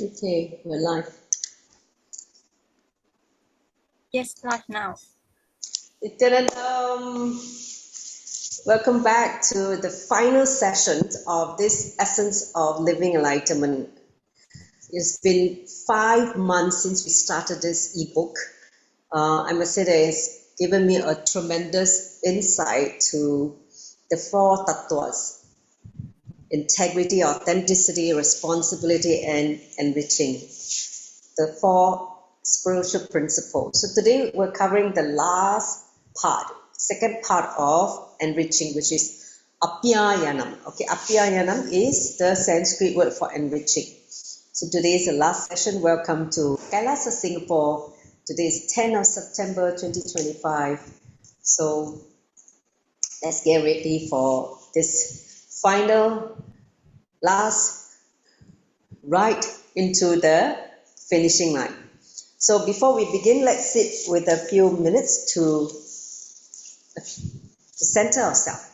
Okay, we're live. Yes, live now. Welcome back to the final session of this Essence of Living Enlightenment. It's been 5 months since we started this ebook. I must say that it's given me a tremendous insight to the 4 tattvas: integrity, authenticity, responsibility, and enriching. The 4 spiritual principles. So today we're covering the last part, second part of enriching, which is apyayanam. Okay, apyayanam is the Sanskrit word for enriching. So today is the last session. Welcome to Kailasa, Singapore. Today is 10th of September 2025. So let's get ready for this final, last ride into the finishing line. So before we begin, let's sit with a few minutes to center ourselves.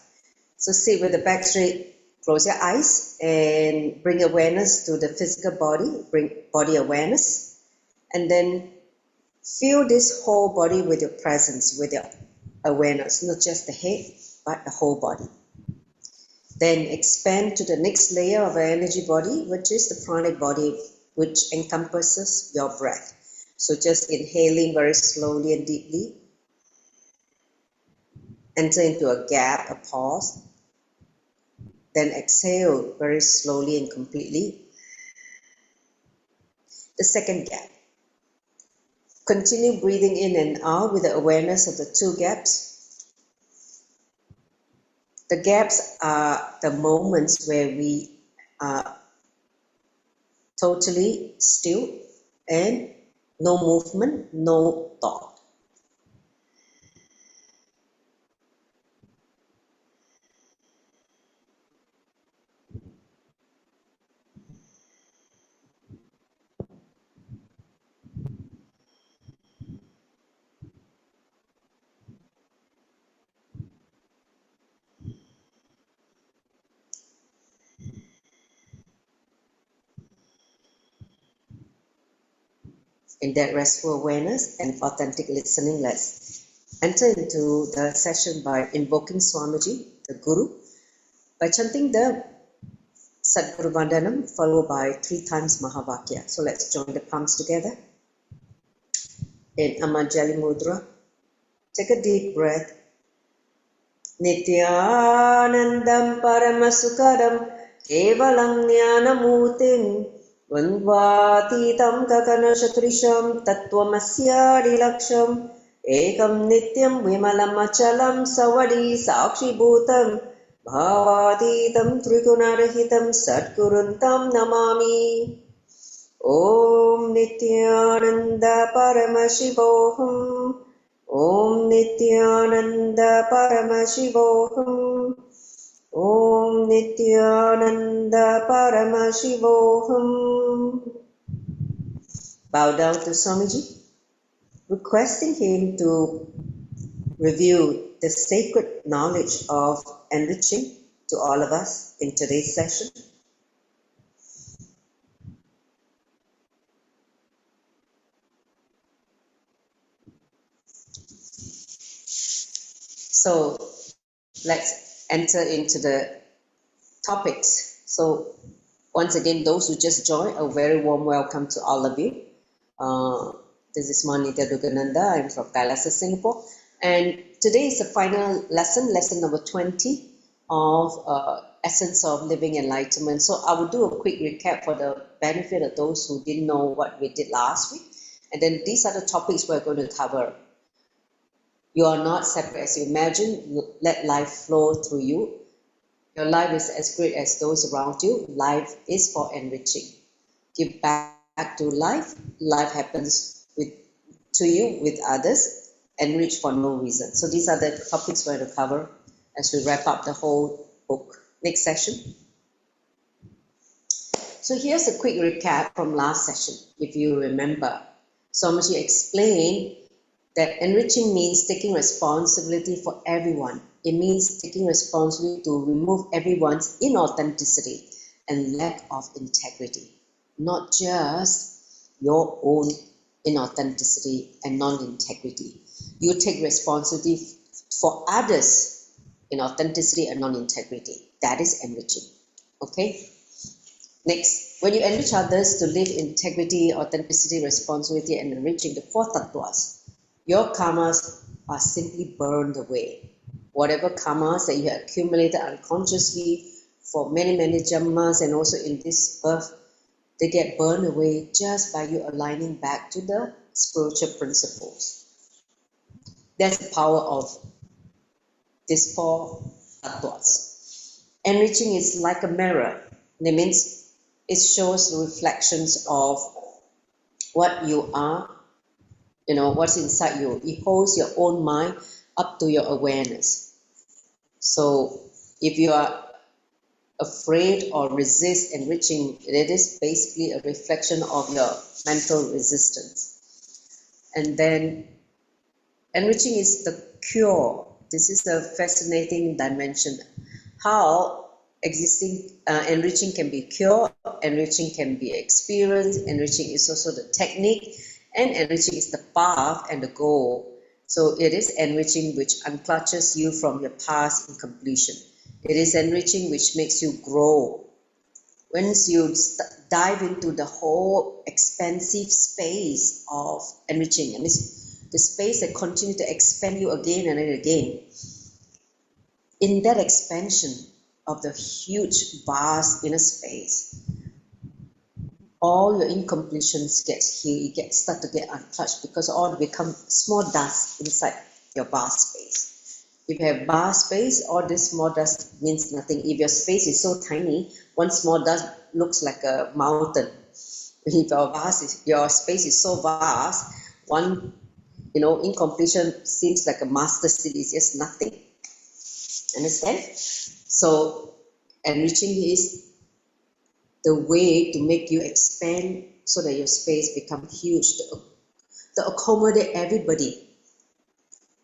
So sit with the back straight, close your eyes, and bring awareness to the physical body, bring body awareness, and then feel this whole body with your presence, with your awareness, not just the head, but the whole body. Then expand to the next layer of our energy body, which is the pranic body, which encompasses your breath. So just inhaling very slowly and deeply. Enter into a gap, a pause. Then exhale very slowly and completely. The second gap. Continue breathing in and out with the awareness of the 2 gaps. The gaps are the moments where we are totally still and no movement, no thought. In that restful awareness and authentic listening, let's enter into the session by invoking Swamiji, the Guru, by chanting the Sadguru Vandanam, followed by 3 times Mahavakya. So let's join the palms together in Amanjali Mudra. Take a deep breath. Nityanandam Paramasukadam Kevalam Jnanamutim Vandvatitam Gaganashatrisham Tattvamasya Ekam Nityam Vimalam Achalam Savadi Sakshi Bhutam Bhavatitam Trigunarahitam Satguruntam Namami. Om Nityananda Paramashivoham. Om Nityananda Paramashivoham. Om Nityananda Paramashivoham. Bow down to Swamiji, requesting him to reveal the sacred knowledge of enriching to all of us in today's session. So let's enter into the topics. So once again, those who just joined, a very warm welcome to all of you. This is Manita Dugananda. I'm from Kailasa, Singapore. And today is the final lesson, lesson number 20 of Essence of Living Enlightenment. So I will do a quick recap for the benefit of those who didn't know what we did last week. And then these are the topics we're going to cover. You are not separate as you imagine. Let life flow through you. Your life is as great as those around you. Life is for enriching. Give back to life. Life happens to you with others. Enrich for no reason. So these are the topics we're going to cover as we wrap up the whole book. Next session. So here's a quick recap from last session. If you remember, Swamiji explained that enriching means taking responsibility for everyone. It means taking responsibility to remove everyone's inauthenticity and lack of integrity, not just your own inauthenticity and non-integrity. You take responsibility for others' inauthenticity and non-integrity. That is enriching. Okay? Next, when you enrich others to live integrity, authenticity, responsibility, and enriching the four tattvas, your karmas are simply burned away. Whatever karmas that you have accumulated unconsciously for many, many janmas and also in this birth, they get burned away just by you aligning back to the spiritual principles. That's the power of these four tattvas. Enriching is like a mirror. That means it shows the reflections of what you are, what's inside you. It holds your own mind up to your awareness. So if you are afraid or resist enriching, it is basically a reflection of your mental resistance. And then enriching is the cure. This is a fascinating dimension. How enriching can be cured, enriching can be experienced, enriching is also the technique, and enriching is the path and the goal. So it is enriching which unclutches you from your past incompletion. It is enriching which makes you grow. Once you dive into the whole expansive space of enriching, and it's the space that continues to expand you again and again, in that expansion of the huge, vast inner space, all your incompletions get healed. You start to get unclutched because all become small dust inside your vast space. If you have vast space, all this small dust means nothing. If your space is so tiny, one small dust looks like a mountain. If your space is so vast, one incompletion seems like a master city. It's just nothing. Understand? So enriching is the way to make you expand so that your space becomes huge, to accommodate everybody,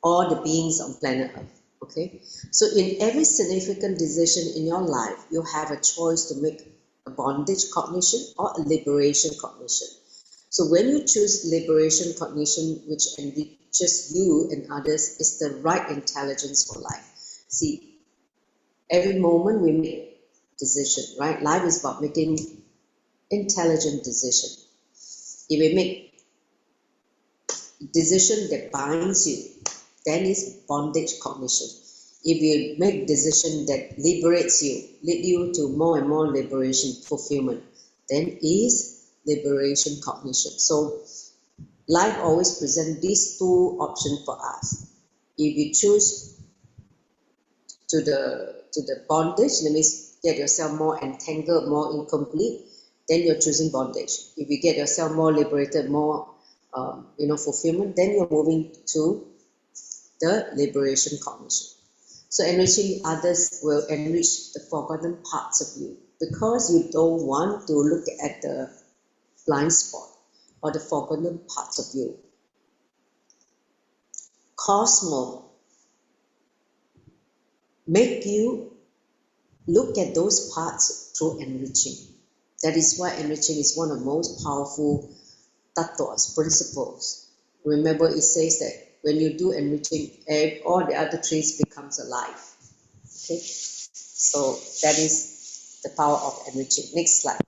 all the beings on planet Earth. Okay? So in every significant decision in your life, you have a choice to make a bondage cognition or a liberation cognition. So when you choose liberation cognition, which enriches you and others, is the right intelligence for life. See, every moment we make decision, right? Life is about making intelligent decision. If we make decision that binds you, then it's bondage cognition. If you make decision that liberates you, lead you to more and more liberation, fulfillment, then is liberation cognition. So life always presents these two options for us. If you choose to the bondage, that means get yourself more entangled, more incomplete, then you're choosing bondage. If you get yourself more liberated, more fulfillment, then you're moving to the liberation cognition. So enriching others will enrich the forgotten parts of you because you don't want to look at the blind spot or the forgotten parts of you. Cosmo make you look at those parts through enriching. That is why enriching is one of the most powerful tattvas, principles. Remember, it says that when you do enriching, all the other trees becomes alive. Okay, so that is the power of enriching. Next slide.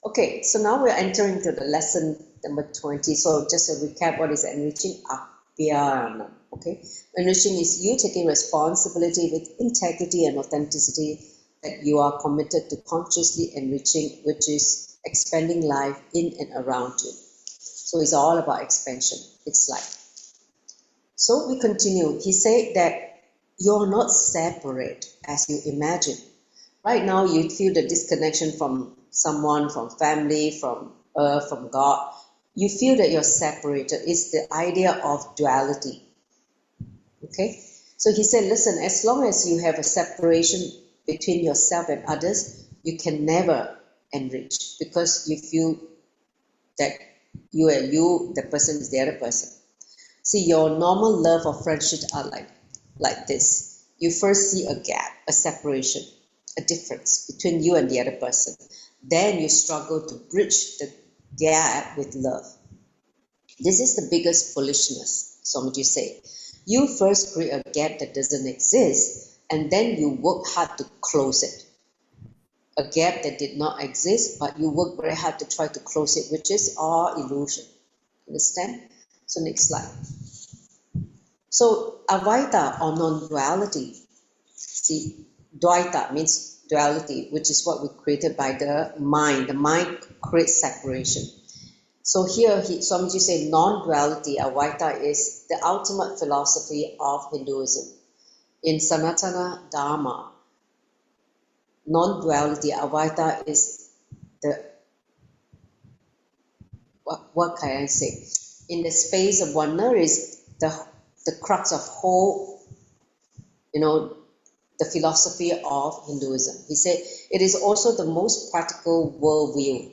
Okay, so now we're entering into the lesson number 20. So just to recap, what is enriching? Apyana. Okay, enriching is you taking responsibility with integrity and authenticity that you are committed to consciously enriching, which is expanding life in and around you. So it's all about expansion. Next slide. So we continue. He said that you're not separate as you imagine. Right now you feel the disconnection from someone, from family, from earth, from God. You feel that you're separated. It's the idea of duality. Okay? So he said, listen, as long as you have a separation between yourself and others, you can never enrich because you feel that you are you, the person is the other person. See, your normal love or friendship are like this. You first see a gap, a separation. a difference between you and the other person, then you struggle to bridge the gap with love. This is the biggest foolishness, Swamiji say. You first create a gap that doesn't exist, and then you work hard to close it. A gap that did not exist, but you work very hard to try to close it, which is all illusion. Understand? So next slide. So Advaita or non-duality. See, Dvaita means duality, which is what we created by the mind. The mind creates separation. So here, Swamiji said non-duality, Advaita, is the ultimate philosophy of Hinduism. In Sanatana Dharma, non-duality, Advaita, is the, what can I say? In the space of wonder is the crux of whole, the philosophy of Hinduism. He said it is also the most practical worldview.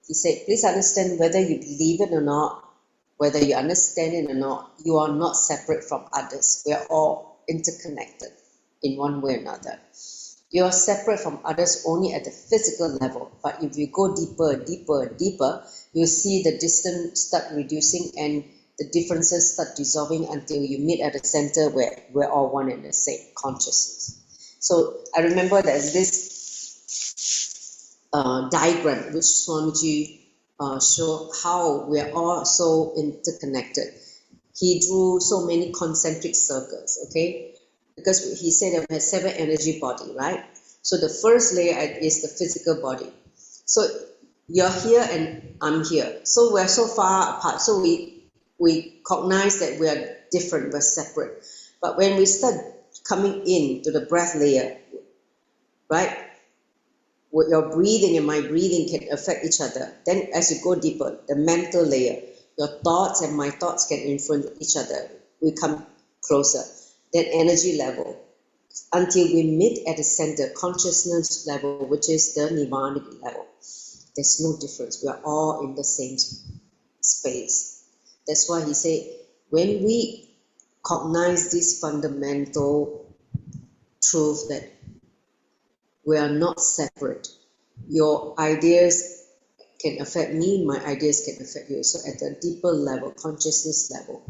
He said, please understand, whether you believe it or not, whether you understand it or not, you are not separate from others. We are all interconnected in one way or another. You are separate from others only at the physical level, but if you go deeper, deeper, deeper, you see the distance start reducing and the differences start dissolving until you meet at the center where we're all one and the same consciousness. So I remember there's this diagram which Swamiji showed how we're all so interconnected. He drew so many concentric circles, okay? Because he said that we have 7 energy body, right? So the first layer is the physical body. So you're here and I'm here. So we're so far apart. So we cognize that we are different, we're separate. But when we start coming in to the breath layer, right? Your breathing and my breathing can affect each other. Then as you go deeper, the mental layer, your thoughts and my thoughts can influence each other. We come closer. Then energy level, until we meet at the center, consciousness level, which is the nirvanic level. There's no difference. We are all in the same space. That's why he said, when we cognize this fundamental truth that we are not separate, your ideas can affect me, my ideas can affect you. So at a deeper level, consciousness level,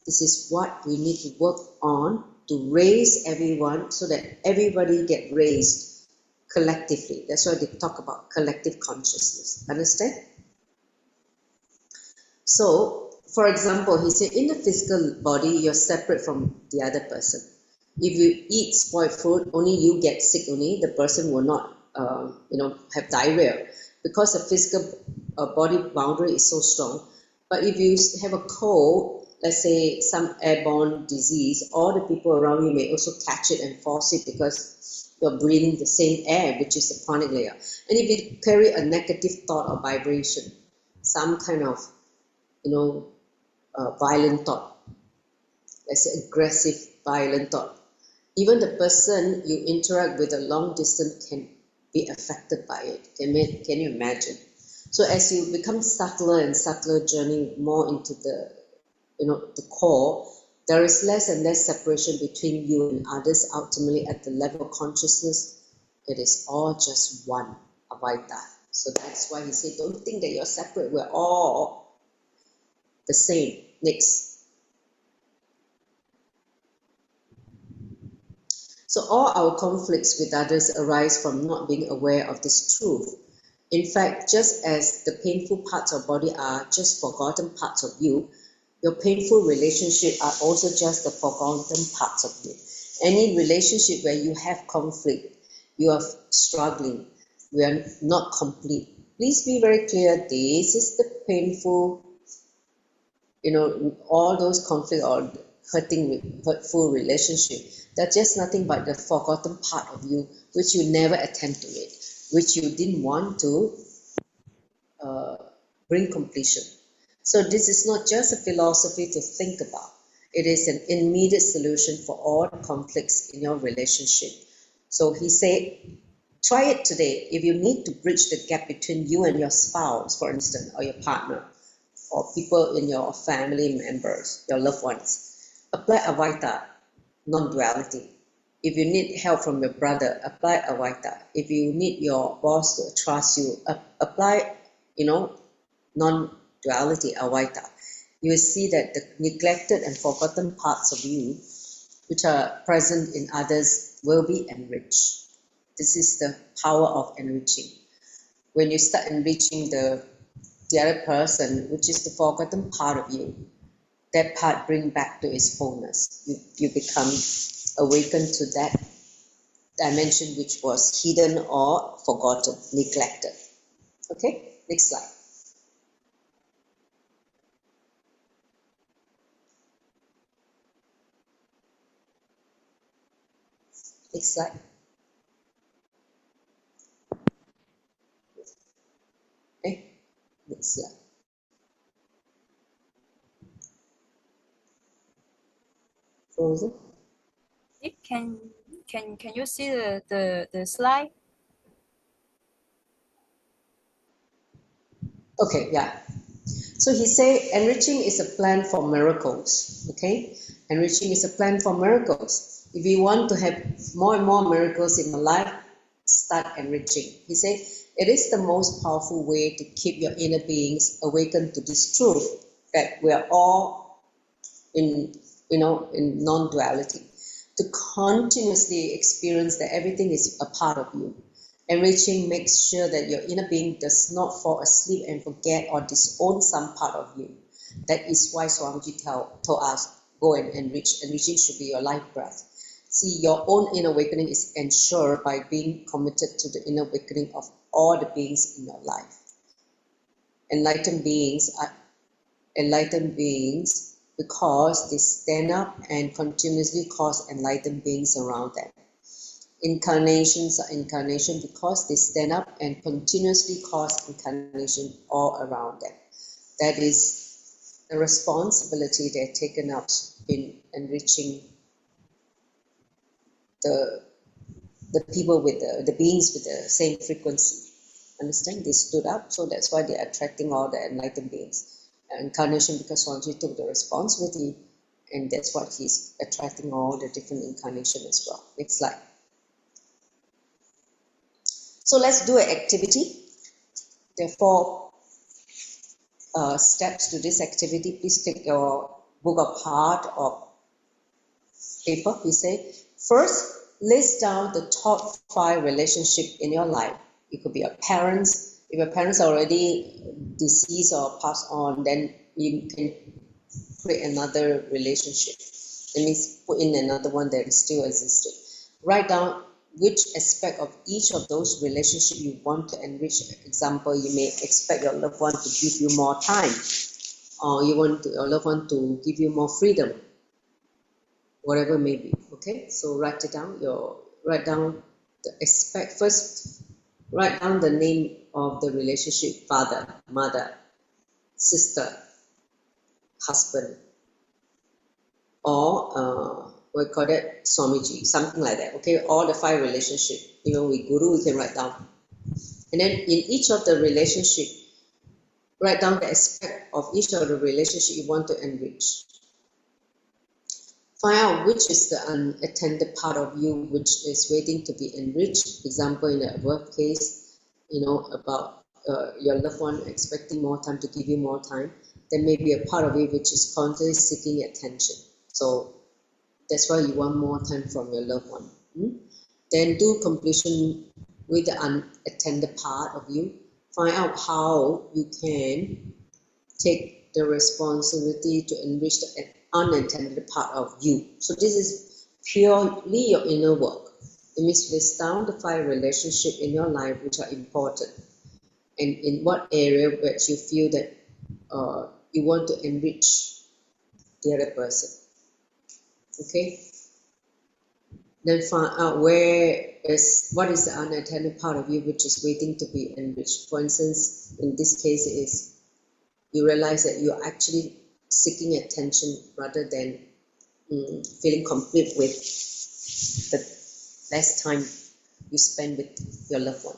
this is what we need to work on to raise everyone so that everybody get raised collectively. That's why they talk about collective consciousness. Understand? So, for example, he said in the physical body, you're separate from the other person. If you eat spoiled food, only you get sick only, the person will not have diarrhea, because the physical body boundary is so strong. But if you have a cold, let's say some airborne disease, all the people around you may also catch it and fall sick because you're breathing the same air, which is the pranic layer. And if you carry a negative thought or vibration, some kind of violent thought, let's say aggressive violent thought, even the person you interact with a long distance can be affected by it. Can you imagine? So as you become subtler and subtler, journey more into the core, there is less and less separation between you and others. Ultimately, at the level of consciousness, it is all just one, Advaita. So that's why he said, don't think that you're separate. We're all the same. Next. So all our conflicts with others arise from not being aware of this truth. In fact, just as the painful parts of body are just forgotten parts of you, your painful relationship are also just the forgotten parts of you. Any relationship where you have conflict, you are struggling, we are not complete. Please be very clear, this is the painful, all those conflict or hurtful relationship. They're just nothing but the forgotten part of you, which you never attend to it, which you didn't want to bring completion. So this is not just a philosophy to think about. It is an immediate solution for all the conflicts in your relationship. So he said, try it today. If you need to bridge the gap between you and your spouse, for instance, or your partner, or people in your family members, your loved ones, apply Advaita, non-duality. If you need help from your brother, apply Advaita. If you need your boss to trust you, apply, non-duality Advaita. You will see that the neglected and forgotten parts of you, which are present in others, will be enriched. This is the power of enriching. When you start enriching the other person, which is the forgotten part of you, that part bring back to its fullness. You become awakened to that dimension which was hidden or forgotten, neglected. Okay, next slide. Next slide. Okay, next slide. Frozen. Can you see the slide? Okay, yeah. So he say enriching is a plan for miracles. Okay, enriching is a plan for miracles. If you want to have more and more miracles in your life, start enriching. He said it is the most powerful way to keep your inner beings awakened to this truth that we are all in non-duality, to continuously experience that everything is a part of you. Enriching makes sure that your inner being does not fall asleep and forget or disown some part of you. That is why Swamiji told us, go and enrich. Enriching should be your life breath. See, your own inner awakening is ensured by being committed to the inner awakening of all the beings in your life. Enlightened beings are enlightened beings because they stand up and continuously cause enlightened beings around them. Incarnations are incarnation because they stand up and continuously cause incarnation all around them. That is the responsibility they're taken up in enriching the people with the beings with the same frequency. Understand? They stood up, so that's why they're attracting all the enlightened beings. Incarnation because Swamiji took the responsibility, and that's what he's attracting all the different incarnations as well. Next slide. So let's do an activity. There are 4 steps to this activity. Please take your book or card or paper. We say, first, list down the top 5 relationships in your life. It could be your parents. If your parents are already deceased or passed on, then you can create another relationship. That means put in another one that is still existing. Write down which aspect of each of those relationships you want to enrich. For example, you may expect your loved one to give you more time, or you want your loved one to give you more freedom, whatever it may be. Okay, so write it down. Write down the aspect first. Write down the name of the relationship: father, mother, sister, husband, or we call it Swamiji, something like that. Okay, all the 5 relationships. Even with Guru, we can write down. And then in each of the relationship, write down the aspect of each of the relationship you want to enrich. Find out which is the unattended part of you which is waiting to be enriched. Example, in the above case, about your loved one expecting more time to give you more time. There may be a part of you which is constantly seeking attention. So that's why you want more time from your loved one. Then do completion with the unattended part of you. Find out how you can take the responsibility to enrich the unattended part of you. So this is purely your inner work. It means list down the 5 relationships in your life which are important, and in what area which you feel that you want to enrich the other person. Okay. Then find out what is the unattended part of you which is waiting to be enriched. For instance, in this case, it is you realize that you're actually seeking attention rather than feeling complete with the less time you spend with your loved one.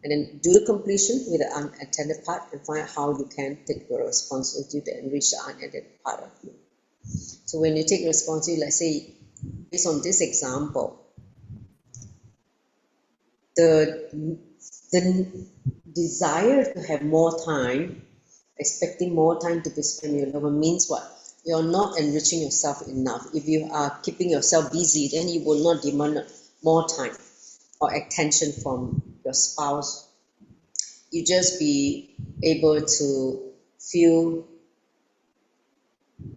And then do the completion with the unattended part and find out how you can take your responsibility to enrich the unattended part of you. So when you take responsibility, let's say based on this example, the desire to have more time, expecting more time to be spent with your loved one means what? You're not enriching yourself enough. If you are keeping yourself busy, then you will not demand more time or attention from your spouse. You just be able to feel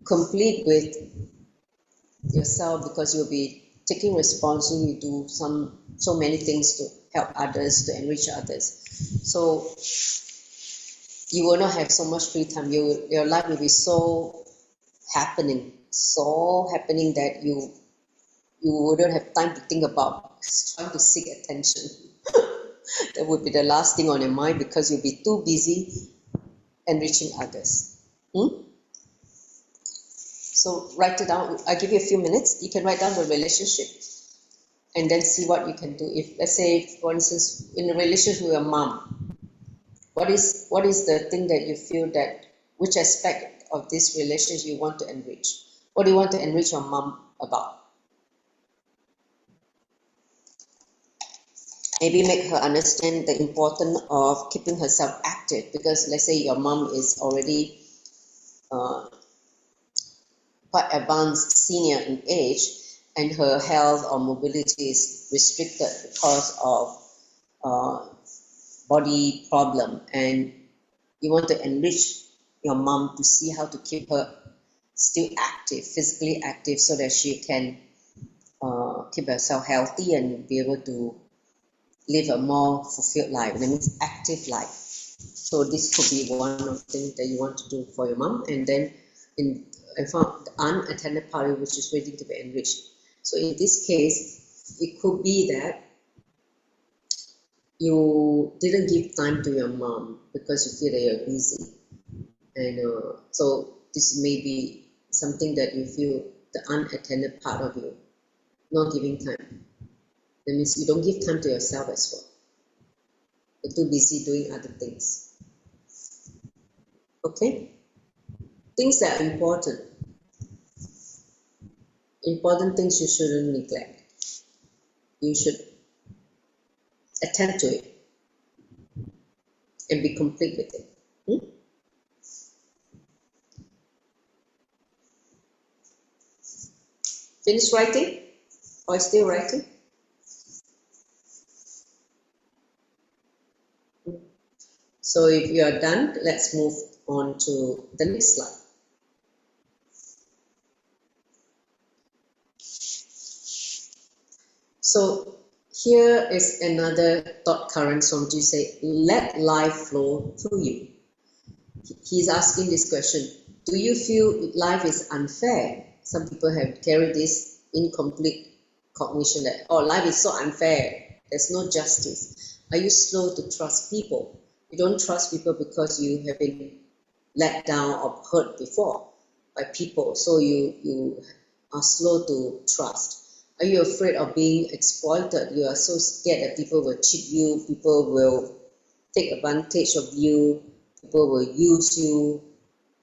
complete with yourself because you'll be taking responsibility to do so many things to help others, to enrich others. So you will not have so much free time. Your life will be so happening that you wouldn't have time to think about trying to seek attention. That would be the last thing on your mind because you'll be too busy enriching others. So write it down. I'll give you a few minutes. You can write down the relationship and then see what you can do. If, let's say, for instance, in a relationship with your mom, what is the thing that you feel that, which aspect of this relationship you want to enrich? What do you want to enrich your mom about? Maybe make her understand the importance of keeping herself active, because let's say your mom is already quite advanced, senior in age, and her health or mobility is restricted because of body problem, and you want to enrich your mom to see how to keep her still active, physically active, so that she can keep herself healthy and be able to live a more fulfilled life. That means active life. So this could be one of the things that you want to do for your mom. And then I found the unattended party, which is ready to be enriched. So in this case, it could be that you didn't give time to your mom because you feel that you're busy. And so this may be something that you feel the unattended part of you, not giving time. That means you don't give time to yourself as well. You're too busy doing other things. Okay? Things that are important. Important things you shouldn't neglect. You should attend to it and be complete with it. Finish writing? Or still writing? So if you are done, let's move on to the next slide. So here is another thought current from Jesus. Let life flow through you. He's asking this question. Do you feel life is unfair? Some people have carried this incomplete cognition that, oh, life is so unfair. There's no justice. Are you slow to trust people? You don't trust people because you have been let down or hurt before by people. So you are slow to trust. Are you afraid of being exploited? You are so scared that people will cheat you, people will take advantage of you, people will use you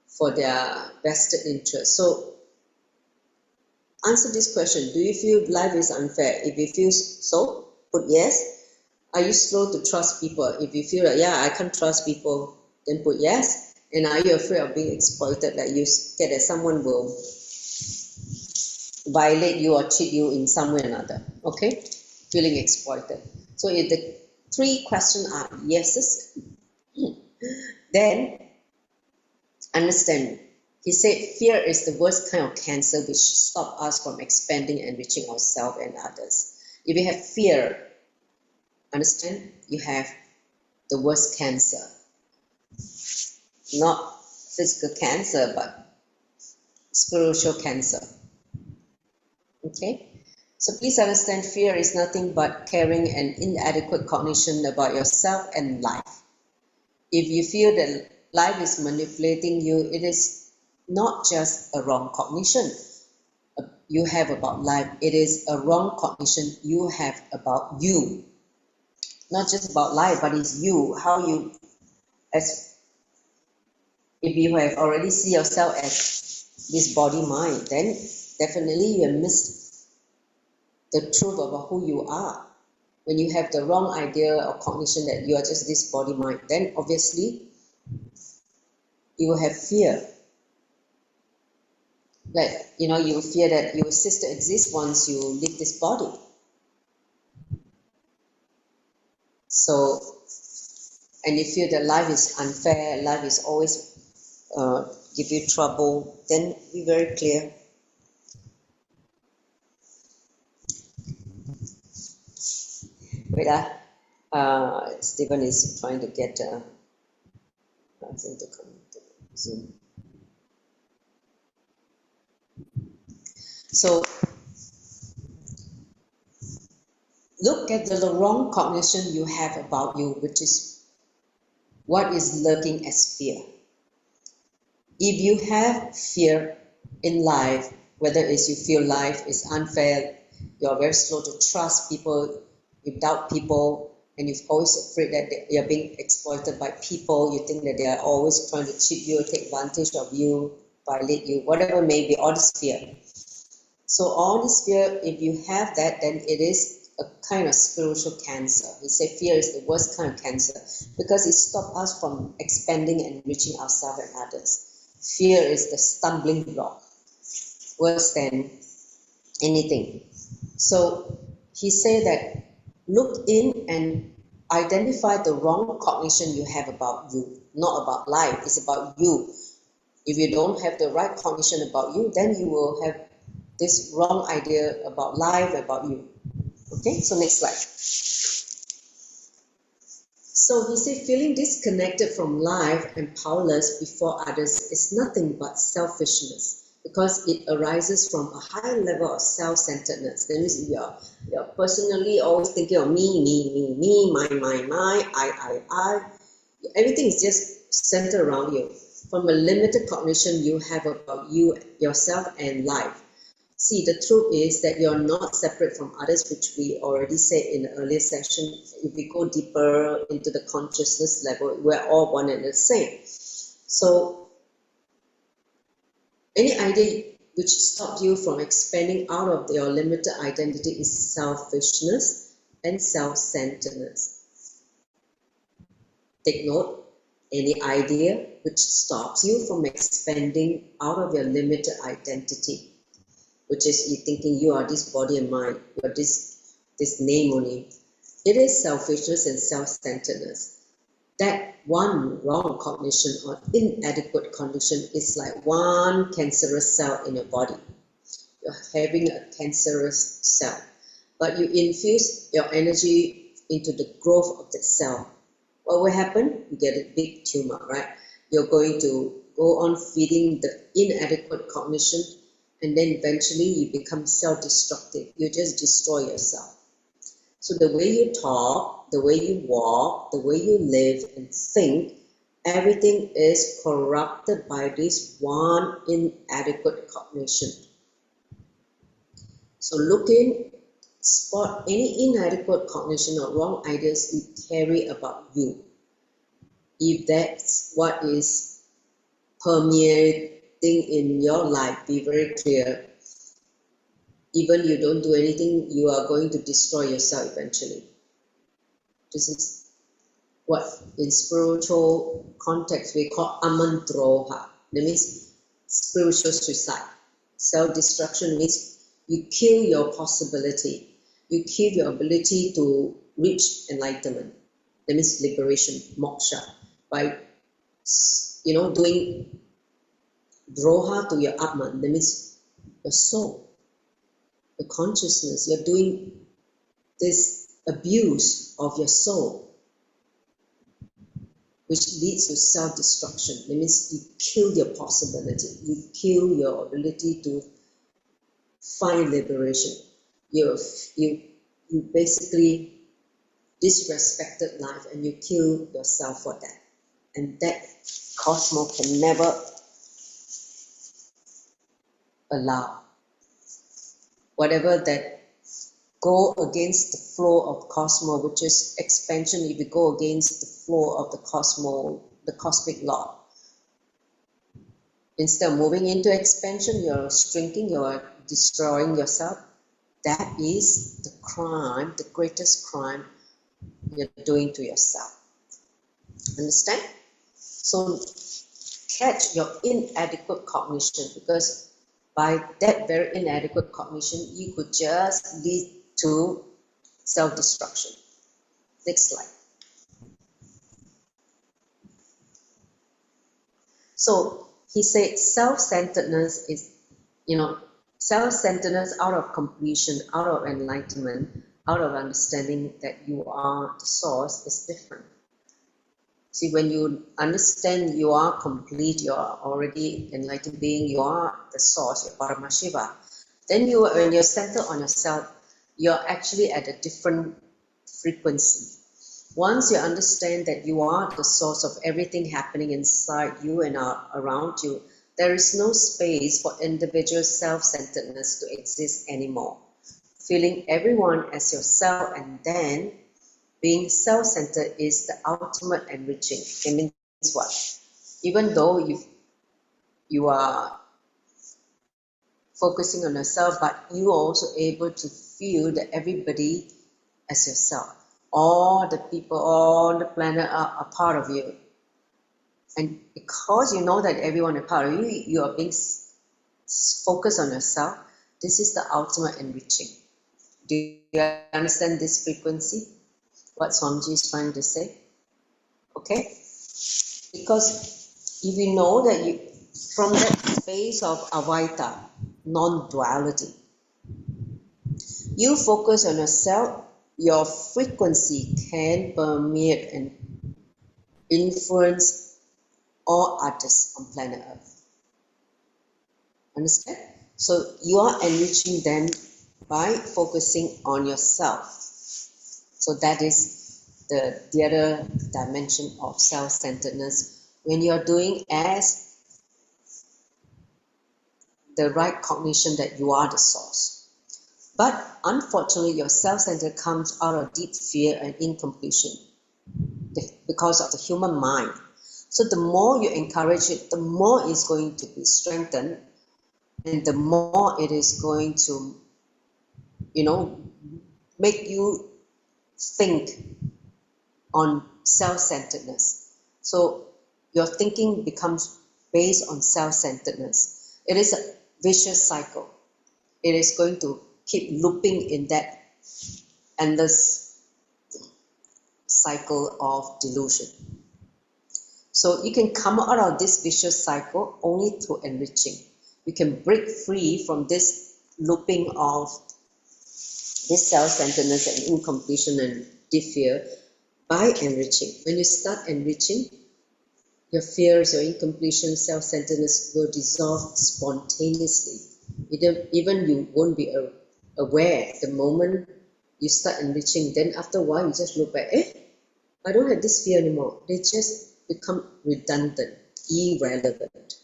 for their vested interest. So answer this question. Do you feel life is unfair? If you feel so, put yes. Are you slow to trust people? If you feel like, yeah, I can't trust people, then put yes. And are you afraid of being exploited? Like you scared that someone will violate you or cheat you in some way or another? Okay? Feeling exploited. So if the three questions are yeses, then understand. He said fear is the worst kind of cancer which stops us from expanding and reaching ourselves and others. If you have fear, understand, you have the worst cancer. Not physical cancer, but spiritual cancer. Okay? So please understand, fear is nothing but carrying an inadequate cognition about yourself and life. If you feel that life is manipulating you, it is not just a wrong cognition you have about life. It is a wrong cognition you have about you. Not just about life, but it's you. How you, as if you have already see yourself as this body mind, then definitely you have missed the truth about who you are. When you have the wrong idea or cognition that you are just this body mind, then obviously you will have fear. Like, you know, you will fear that you will cease to exist once you leave this body. So, and you feel that life is unfair, life is always give you trouble, then be very clear. Wait, Stephen is trying to get something to come to Zoom. So, look at the wrong cognition you have about you, which is what is lurking as fear. If you have fear in life, whether it's you feel life is unfair, you're very slow to trust people, you doubt people, and you're always afraid that you're being exploited by people, you think that they are always trying to cheat you, take advantage of you, violate you, whatever may be, all this fear. So all this fear, if you have that, then it is a kind of spiritual cancer. We say fear is the worst kind of cancer because it stops us from expanding and enriching ourselves and others. Fear is the stumbling block, worse than anything. So he said that look in and identify the wrong cognition you have about you, not about life, it's about you. If you don't have the right cognition about you, then you will have this wrong idea about life, about you. Okay, so next slide. So he said, feeling disconnected from life and powerless before others is nothing but selfishness because it arises from a high level of self-centeredness. That means you're personally always thinking of me, my, I. Everything is just centered around you. From a limited cognition you have about you, yourself, and life. See, the truth is that you're not separate from others, which we already said in the earlier session. If we go deeper into the consciousness level, we're all one and the same. So, any idea which stops you from expanding out of your limited identity is selfishness and self-centeredness. Take note, any idea which stops you from expanding out of your limited identity, which is you thinking you are this body and mind, you are this name only. It is selfishness and self-centeredness. That one wrong cognition or inadequate cognition is like one cancerous cell in your body. You're having a cancerous cell, but you infuse your energy into the growth of that cell. What will happen? You get a big tumor, right? You're going to go on feeding the inadequate cognition, and then eventually you become self-destructive. You just destroy yourself. So the way you talk, the way you walk, the way you live and think, everything is corrupted by this one inadequate cognition. So look in, spot any inadequate cognition or wrong ideas you carry about you. If that's what is permeating in your life, be very clear. Even you don't do anything, you are going to destroy yourself eventually. This is what in spiritual context we call amandroha. That means spiritual suicide. Self-destruction means you kill your possibility. You kill your ability to reach enlightenment. That means liberation, moksha, by doing droha to your atman. That means your soul. The consciousness, you're doing this abuse of your soul, which leads to self-destruction. That means you kill your possibility, you kill your ability to find liberation. You basically disrespected life and you kill yourself for that. And that cosmos can never allow. Whatever that go against the flow of cosmos, which is expansion, if you go against the flow of the cosmos, the cosmic law. Instead of moving into expansion, you're shrinking, you're destroying yourself. that is the crime, the greatest crime you're doing to yourself. Understand? So catch your inadequate cognition, because by that very inadequate cognition, you could just lead to self-destruction. Next slide. So he said self-centeredness is, self-centeredness out of completion, out of enlightenment, out of understanding that you are the source is different. See, when you understand you are complete, you are already enlightened being, you are the source, you're Paramashiva, then when you're centered on yourself, you're actually at a different frequency. Once you understand that you are the source of everything happening inside you and around you, there is no space for individual self-centeredness to exist anymore. Feeling everyone as yourself and then being self-centered is the ultimate enriching. It means what? Even though you are focusing on yourself, but you are also able to feel that everybody as yourself. All the people, all the planet are part of you. And because you know that everyone is part of you, you are being focused on yourself. This is the ultimate enriching. Do you understand this frequency? What Swamiji is trying to say? Okay? Because if you know that you, from that space of Avaita, non-duality, you focus on yourself, your frequency can permeate and influence all others on planet Earth. Understand? So you are enriching them by focusing on yourself. So that is the other dimension of self-centeredness. When you are doing as the right cognition that you are the source. But unfortunately, your self-centered comes out of deep fear and incompletion because of the human mind. So the more you encourage it, the more it's going to be strengthened, and the more it is going to, make you think on self-centeredness. So your thinking becomes based on self-centeredness. It is a vicious cycle. It is going to keep looping in that endless cycle of delusion. So you can come out of this vicious cycle only through enriching. You can break free from this looping of this self-centeredness and incompletion and deep fear by enriching. When you start enriching, your fears, your incompletion, self-centeredness will dissolve spontaneously. Even you won't be aware. The moment you start enriching, then after a while you just look back, I don't have this fear anymore. They just become redundant, irrelevant.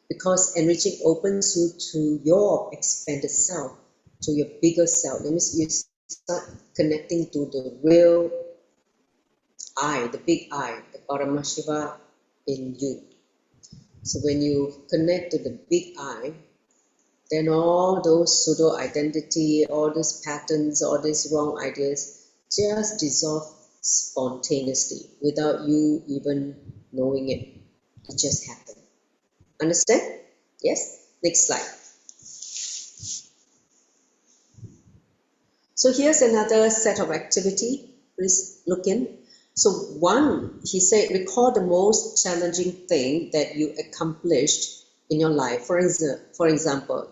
Because enriching opens you to your expanded self, to your bigger self. That means you start connecting to the real I, the big I, the Paramashiva in you. So when you connect to the big I, then all those pseudo identity, all these patterns, all these wrong ideas just dissolve spontaneously without you even knowing it. It just happened. Understand? Yes? Next slide. So here's another set of activity. Please look in. So one, he said, recall the most challenging thing that you accomplished in your life. For example,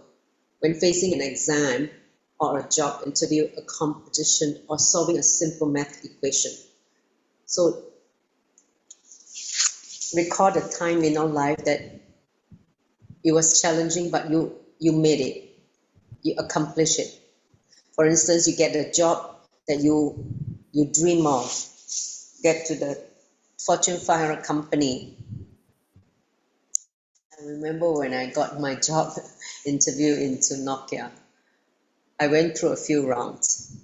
when facing an exam or a job interview, a competition, or solving a simple math equation. So recall the time in your life that it was challenging, but you made it. You accomplished it. For instance, you get a job that you dream of, get to the Fortune 500 company. I remember when I got my job interview into Nokia, I went through a few rounds.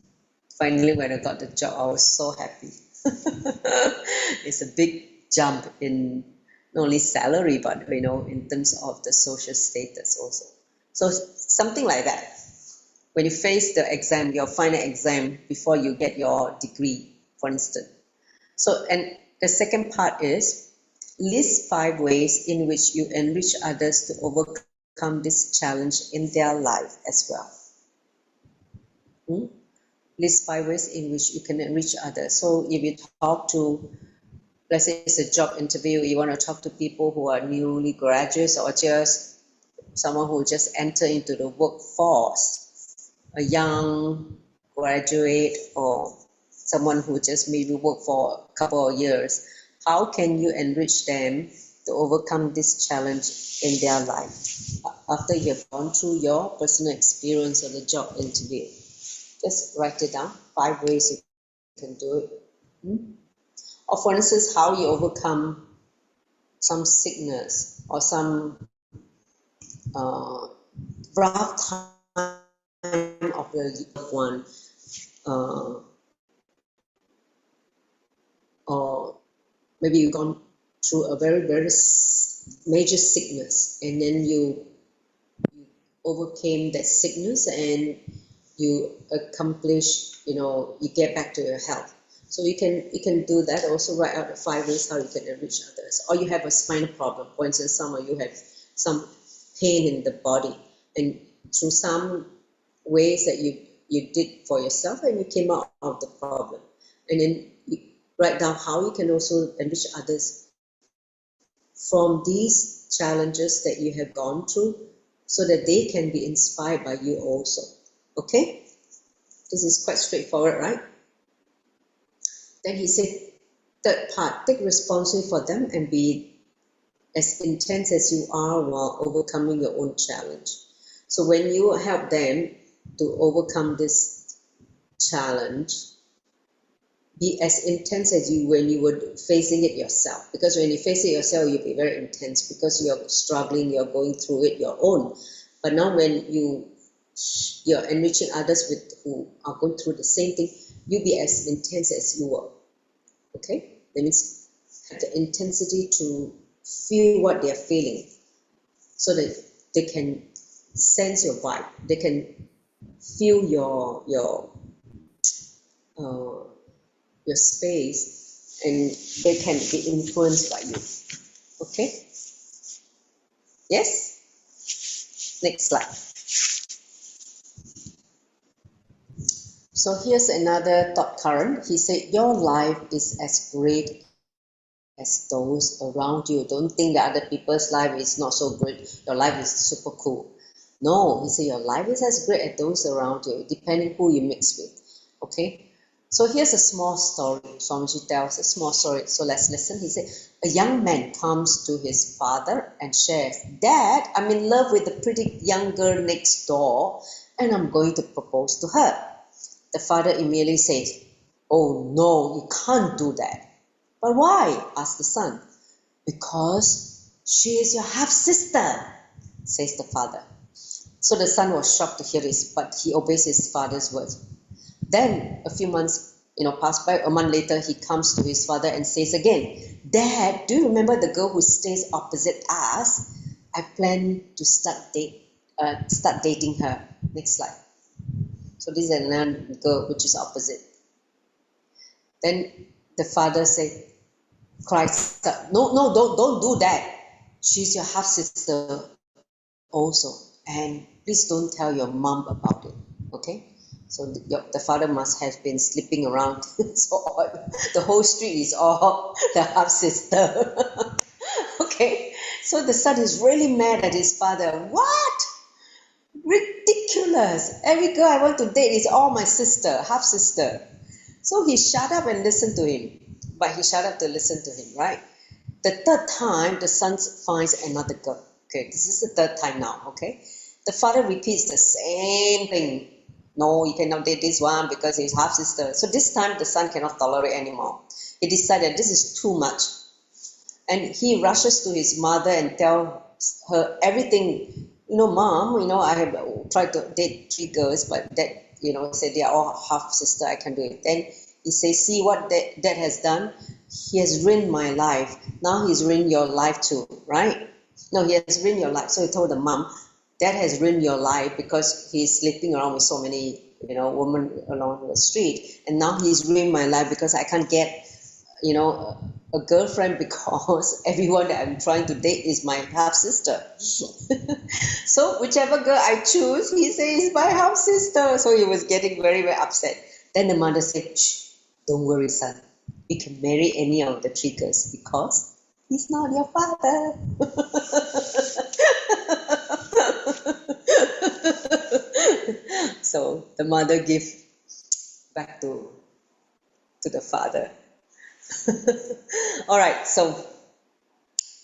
Finally, when I got the job, I was so happy. It's a big jump in not only salary, but in terms of the social status also. So something like that. when you face the exam, your final exam before you get your degree, for instance. So, and the second part is list 5 ways in which you enrich others to overcome this challenge in their life as well. List 5 ways in which you can enrich others. So if you talk to, let's say it's a job interview, you want to talk to people who are newly graduates or just someone who just entered into the workforce, a young graduate or someone who just maybe worked for a couple of years, how can you enrich them to overcome this challenge in their life after you have gone through your personal experience of the job interview? Just write it down, 5 ways you can do it. Or for instance, how you overcome some sickness or some rough time of the loved one, or maybe you've gone through a very, very major sickness, and then you overcame that sickness and you accomplish, you get back to your health. So you can do that. Also write out the 5 ways how you can enrich others. Or you have a spinal problem, for instance, some of you have some pain in the body, and through some ways that you did for yourself and you came out of the problem, and then you write down how you can also enrich others from these challenges that you have gone through, so that they can be inspired by you also. Okay, this is quite straightforward, right? Then he said, third part, take responsibility for them and be as intense as you are while overcoming your own challenge. So when you help them to overcome this challenge, be as intense as you when you were facing it yourself. Because when you face it yourself, you'll be very intense because you're struggling, you're going through it your own. But now when you're enriching others who are going through the same thing, you be as intense as you were. Okay? That means have the intensity to feel what they're feeling, so that they can sense your vibe. They can feel your space, and they can be influenced by you. Okay? Yes? Next slide. So here's another thought current. He said, your life is as great as those around you. Don't think that other people's life is not so great. Your life is super cool. No, he said your life is as great as those around you, depending who you mix with. Okay? So here's a small story. Swamiji tells a small story. So let's listen. He said, a young man comes to his father and shares, Dad, I'm in love with the pretty young girl next door, and I'm going to propose to her. The father immediately says, oh no, you can't do that. But why? Asked the son. Because she is your half-sister, says the father. So the son was shocked to hear this, but he obeys his father's words. Then a few months passed by. A month later, he comes to his father and says again, Dad, do you remember the girl who stays opposite us? I plan to start dating her. Next slide. So this is another girl which is opposite. Then the father cries out, no, don't do that. She's your half-sister also. And please don't tell your mom about it. Okay? So the father must have been sleeping around. So the whole street is all the half-sister. Okay? So the son is really mad at his father. What? Ridiculous. Every girl I want to date is all my sister, half-sister. So he shut up and listened to him. But he shut up to listen to him, right? The third time, the son finds another girl. Okay, this is the third time now, okay? The father repeats the same thing. No, you cannot date this one because he's half-sister. So this time, the son cannot tolerate anymore. He decided this is too much. And he rushes to his mother and tells her everything. Mom, I have tried to date 3 girls, but that, said they are all half-sister, I can do it. Then he says, see what dad has done? He has ruined my life. Now he's ruined your life too, right? No, he has ruined your life. So he told the mom, that has ruined your life because he's sleeping around with so many, women along the street, and now he's ruined my life because I can't get, a girlfriend because everyone that I'm trying to date is my half sister. So whichever girl I choose, he says he's my half sister. So he was getting very, very upset. Then the mother said, "Shh, don't worry, son. You can marry any of the three girls because he's not your father." So the mother gave back to the father. All right, so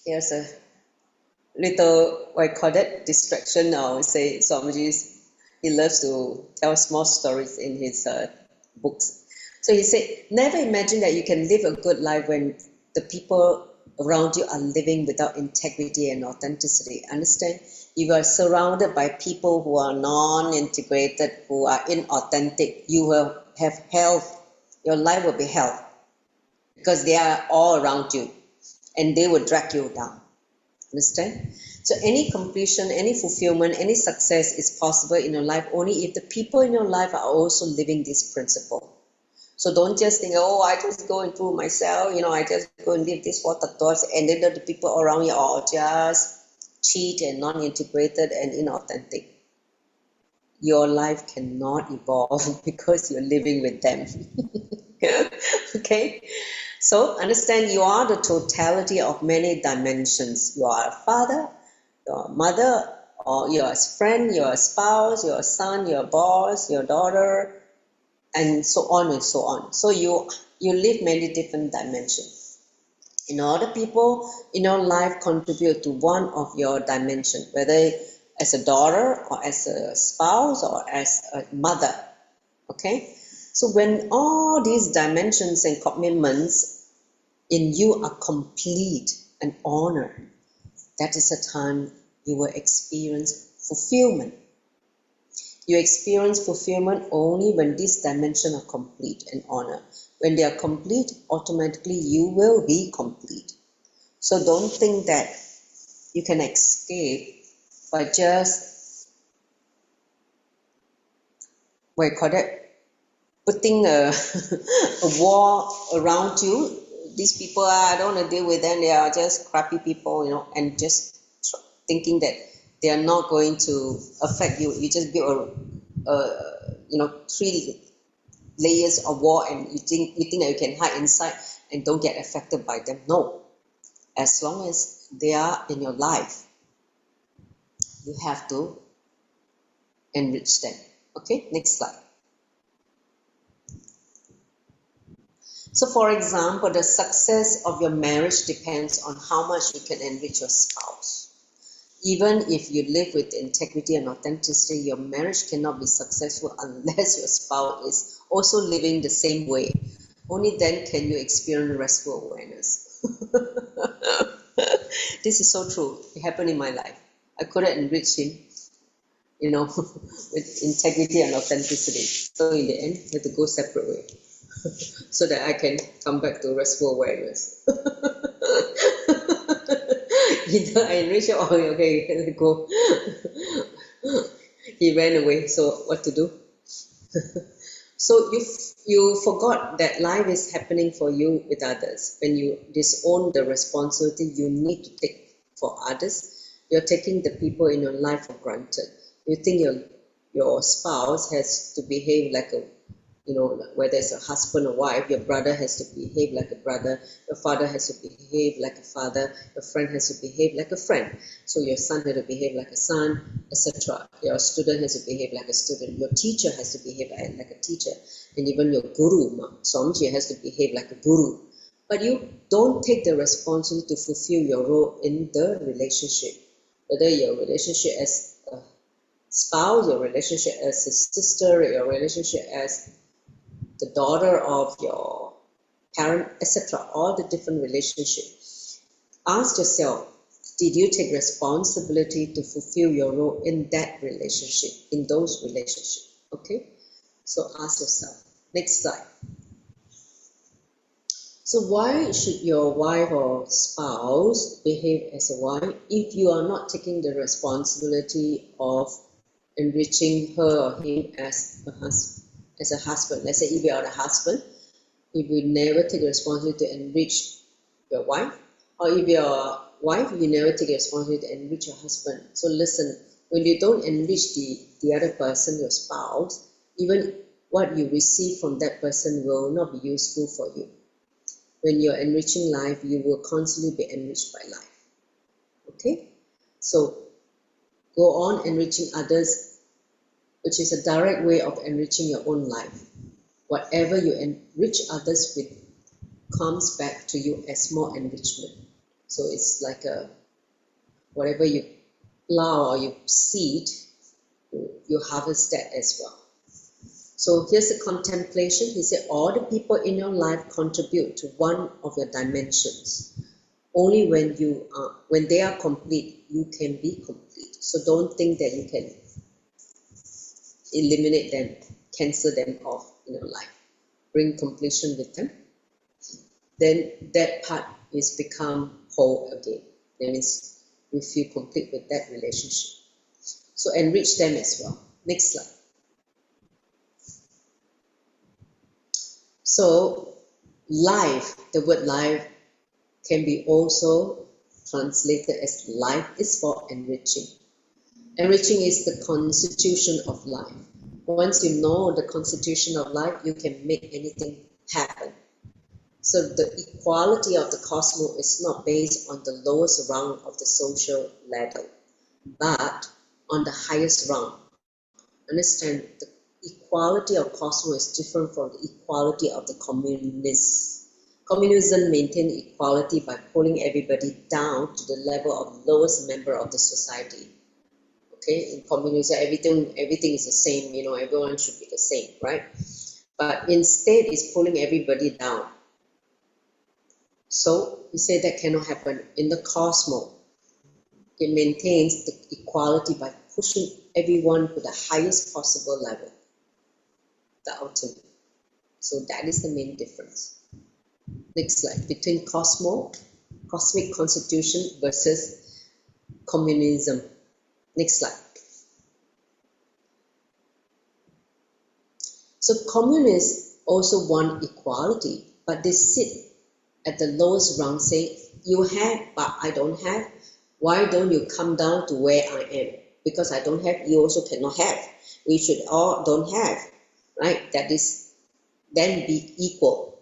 here's a little, what I call that, distraction. I would say Swamiji's, he loves to tell small stories in his books. So he said, never imagine that you can live a good life when the people around you are living without integrity and authenticity. Understand? You are surrounded by people who are non-integrated, who are inauthentic. You will have hell. Your life will be hell because they are all around you and they will drag you down. Understand? So any completion, any fulfillment, any success is possible in your life only if the people in your life are also living this principle. So don't just think, oh, I just go and prove myself, I just go and live these 4 thoughts, and then the people around you are just cheat and non-integrated and inauthentic. Your life cannot evolve because you're living with them. Okay? So understand, you are the totality of many dimensions. You are a father, you're a mother, or you're a friend, you're a spouse, you're a son, you're a boss, your daughter, and so on and so on. So you live many different dimensions. And all the people in your life contribute to one of your dimensions, whether as a daughter or as a spouse or as a mother. Okay? So when all these dimensions and commitments in you are complete and honored, that is the time you will experience fulfillment. You experience fulfillment only when these dimensions are complete and honored. When they are complete, automatically you will be complete. So don't think that you can escape by just, what you call that, putting a wall around you. These people, I don't want to deal with them, they are just crappy people, and just thinking that they are not going to affect you. You just build 3 layers of wall and you think that you can hide inside and don't get affected by them. No. As long as they are in your life, you have to enrich them. Okay, next slide. So for example, the success of your marriage depends on how much you can enrich your spouse. Even if you live with integrity and authenticity, your marriage cannot be successful unless your spouse is also living the same way. Only then can you experience restful awareness. This is so true. It happened in my life. I couldn't enrich him, with integrity and authenticity. So in the end, I had to go separate way so that I can come back to restful awareness. Either I enrich him or okay, let it go. He ran away, so what to do? So you forgot that life is happening for you with others. When you disown the responsibility you need to take for others, you're taking the people in your life for granted. You think your spouse has to behave like a, whether it's a husband or wife, your brother has to behave like a brother, your father has to behave like a father, your friend has to behave like a friend. So your son has to behave like a son, etc. Your student has to behave like a student. Your teacher has to behave like a teacher. And even your guru, Swamiji, has to behave like a guru. But you don't take the responsibility to fulfill your role in the relationship. Whether your relationship as a spouse, your relationship as a sister, your relationship as the daughter of your parent, etc. All the different relationships. Ask yourself, did you take responsibility to fulfill your role in that relationship, in those relationships? Okay? So ask yourself. Next slide. So why should your wife or spouse behave as a wife if you are not taking the responsibility of enriching her or him as a husband? Let's say if you are a husband, if you never take the responsibility to enrich your wife, or if you're a wife, you never take the responsibility to enrich your husband. So listen, when you don't enrich the other person, your spouse, even what you receive from that person will not be useful for you. When you're enriching life, you will constantly be enriched by life. Okay? So go on enriching others, which is a direct way of enriching your own life. Whatever you enrich others with comes back to you as more enrichment. So it's like whatever you plow or you seed, you harvest that as well. So here's the contemplation. He said, all the people in your life contribute to one of your dimensions. Only when they are complete, you can be complete. So don't think that you can eliminate them, cancel them off in your life. Bring completion with them. Then that part is become whole again. That means you feel complete with that relationship. So enrich them as well. Next slide. So life, the word life can be also translated as life is for enriching. Enriching is the constitution of life. Once you know the constitution of life, you can make anything happen. So the equality of the cosmos is not based on the lowest rung of the social ladder, but on the highest rung. Understand, the equality of cosmos is different from the equality of the communists. Communism maintains equality by pulling everybody down to the level of lowest member of the society. Okay, in communism, everything is the same. Everyone should be the same, right? But instead, it's pulling everybody down. So we say that cannot happen in the cosmos. It maintains the equality by pushing everyone to the highest possible level, the ultimate. So that is the main difference. Next slide. Between cosmic constitution versus communism. Next slide. So communists also want equality, but they sit at the lowest rung, say, you have, but I don't have. Why don't you come down to where I am? Because I don't have, you also cannot have. We should all don't have, right? That is, then be equal.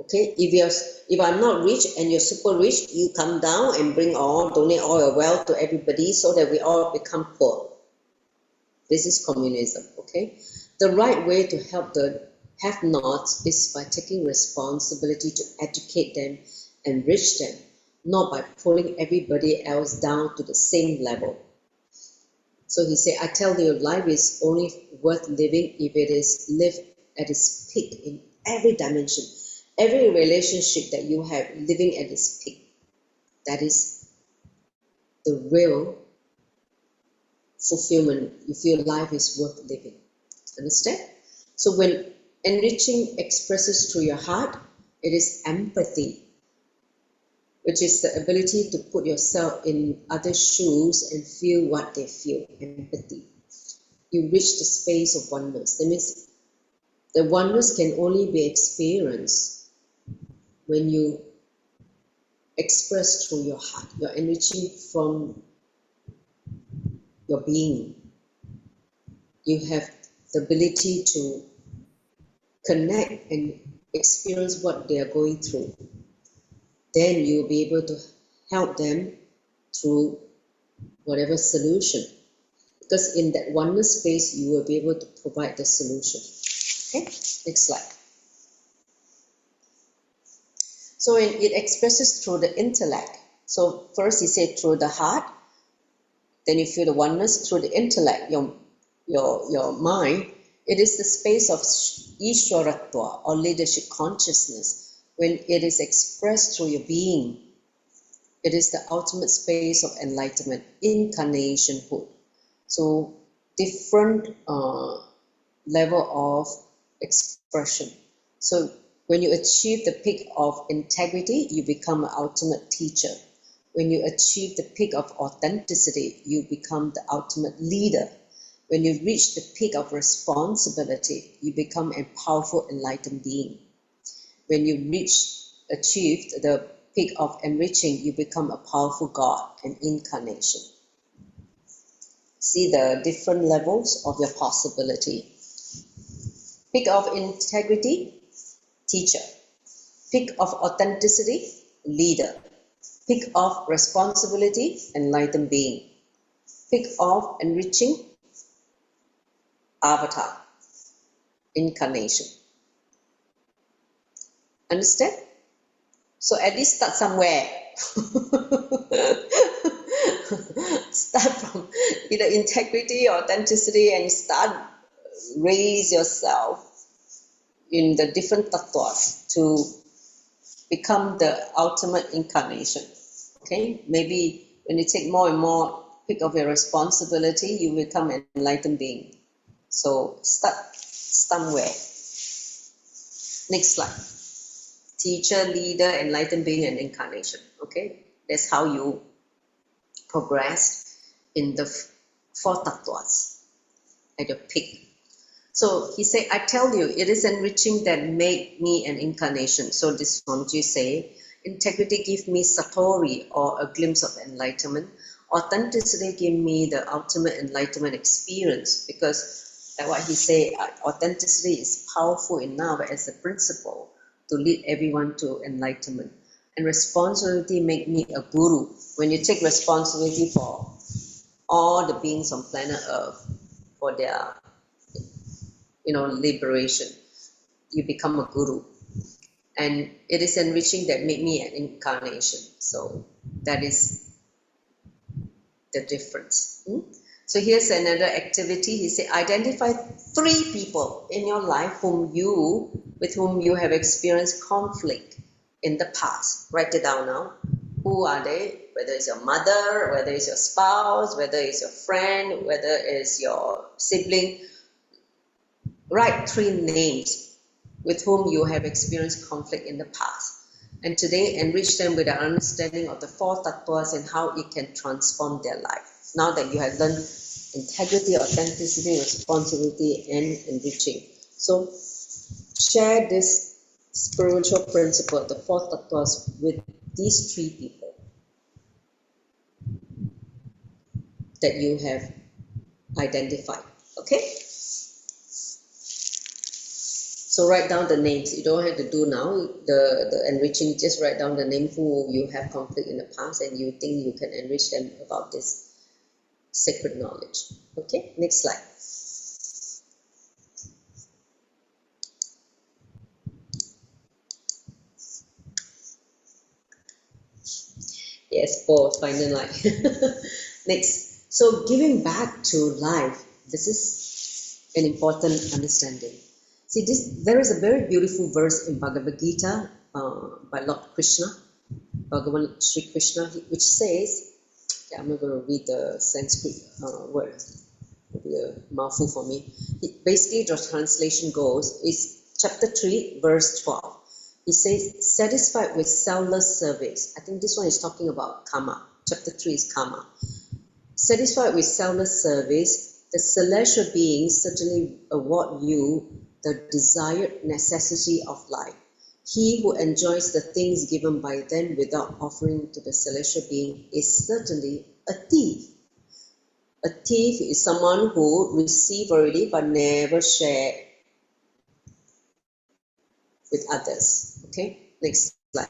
Okay, if I'm not rich and you're super rich, you come down and donate all your wealth to everybody so that we all become poor. This is communism, okay? The right way to help the have-nots is by taking responsibility to educate them, enrich them, not by pulling everybody else down to the same level. So he said, I tell you, life is only worth living if it is lived at its peak in every dimension. Every relationship that you have living at its peak, that is the real fulfillment. You feel life is worth living. Understand? So when enriching expresses through your heart, it is empathy, which is the ability to put yourself in others' shoes and feel what they feel. Empathy. You reach the space of oneness. That means the oneness can only be experienced when you express through your heart. You're enriching from your being. You have the ability to connect and experience what they are going through. Then you'll be able to help them through whatever solution. Because in that oneness space, you will be able to provide the solution. Okay, next slide. So it expresses through the intellect. So first he said through the heart, then you feel the oneness through the intellect, your mind. It is the space of Ishwaratva or leadership consciousness. When it is expressed through your being, it is the ultimate space of enlightenment, incarnationhood. So different level of expression. So When you achieve the peak of integrity, you become an ultimate teacher. When you achieve the peak of authenticity, you become the ultimate leader. When you reach the peak of responsibility, you become a powerful enlightened being. When you achieve the peak of enriching, you become a powerful God, an incarnation. See the different levels of your possibility. Peak of integrity, teacher. Peak of authenticity, leader. Peak of responsibility, enlightened being. Peak of enriching, avatar, incarnation. Understand? So at least start somewhere. Start from either integrity or authenticity and start raise yourself in the different tattvas to become the ultimate incarnation. Okay, maybe when you take more and more pick of your responsibility, you become an enlightened being. So start somewhere. Next slide. Teacher, leader, enlightened being, and incarnation. Okay, that's how you progress in the four tattvas at your peak. So he said, I tell you, it is enriching that made me an incarnation. So this Swamiji say, integrity give me satori or a glimpse of enlightenment. Authenticity give me the ultimate enlightenment experience, because like what he say, authenticity is powerful enough as a principle to lead everyone to enlightenment. And responsibility make me a guru. When you take responsibility for all the beings on planet Earth, for their liberation, you become a guru. And it is enriching that made me an incarnation. So that is the difference. So here's another activity. He said, identify 3 people in your life with whom you have experienced conflict in the past. Write it down now. Who are they? Whether it's your mother, whether it's your spouse, whether it's your friend, whether it's your sibling. Write 3 names with whom you have experienced conflict in the past. And today, enrich them with an understanding of the 4 tattvas and how it can transform their life. Now that you have learned integrity, authenticity, responsibility, and enriching. So, share this spiritual principle, the 4 tattvas, with these 3 people that you have identified. Okay? So write down the names. You don't have to do now the enriching. Just write down the name who you have conflict in the past and you think you can enrich them about this sacred knowledge. Okay, next slide. Yes, both final line. Next. So giving back to life. This is an important understanding. See, there is a very beautiful verse in Bhagavad Gita by Lord Krishna, Bhagavan Sri Krishna, which says, I'm not going to read the Sanskrit word, it'll be a mouthful for me. Basically, the translation goes, is chapter 3, verse 12. He says, satisfied with selfless service. I think this one is talking about karma. Chapter 3 is karma. Satisfied with selfless service, the celestial beings certainly award you the desired necessity of life. He who enjoys the things given by them without offering to the celestial being is certainly a thief. A thief is someone who receives already but never share with others. Okay, next slide.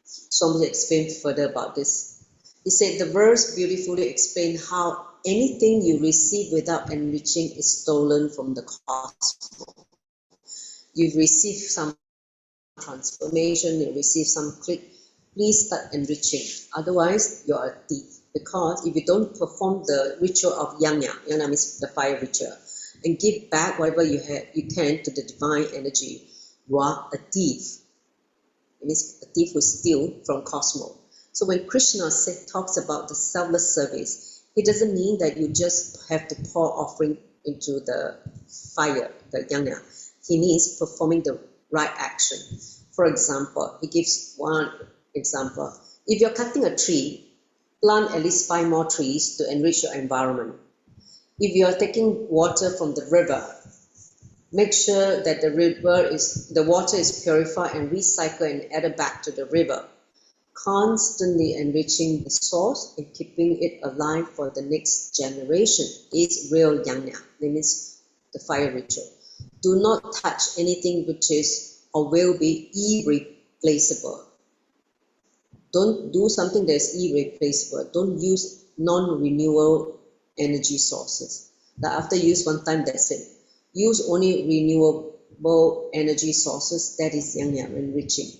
Swami explained further about this. He said the verse beautifully explained how anything you receive without enriching is stolen from the cosmos. You've received some transformation, you receive some click, please start enriching. Otherwise, you're a thief. Because if you don't perform the ritual of yajna means the fire ritual, and give back whatever you can to the divine energy, you are a thief. It means a thief who steals from cosmos. So when Krishna talks about the selfless service, it doesn't mean that you just have to pour offering into the fire, the yajna. He means performing the right action. For example, he gives one example. If you're cutting a tree, plant at least 5 more trees to enrich your environment. If you're taking water from the river, make sure that the water is purified and recycled and added back to the river. Constantly enriching the source and keeping it alive for the next generation is real Yangya. That means the fire ritual. Do not touch anything which is or will be irreplaceable. Don't do something that is irreplaceable. Don't use non-renewable energy sources. That after use one time, that's it. Use only renewable energy sources. That is Yangya, enriching.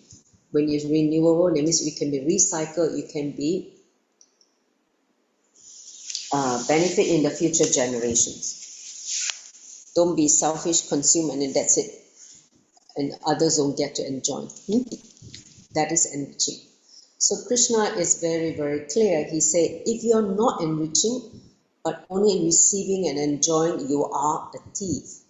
When it's renewable, that means it can be recycled, it can be benefit in the future generations. Don't be selfish, consume, and then that's it. And others don't get to enjoy. That is enriching. So Krishna is very, very clear. He said, if you're not enriching, but only receiving and enjoying, you are a thief.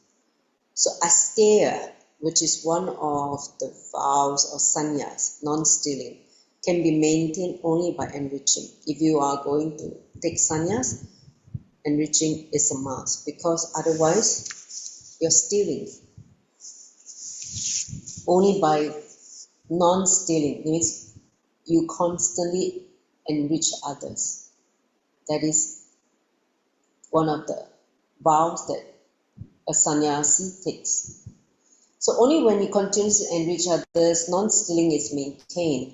So asteya, which is one of the vows or sannyas, non-stealing, can be maintained only by enriching. If you are going to take sannyas, enriching is a must, because otherwise you're stealing. Only by non-stealing means you constantly enrich others. That is one of the vows that a sannyasi takes. So only when you continue to enrich others, non-stealing is maintained.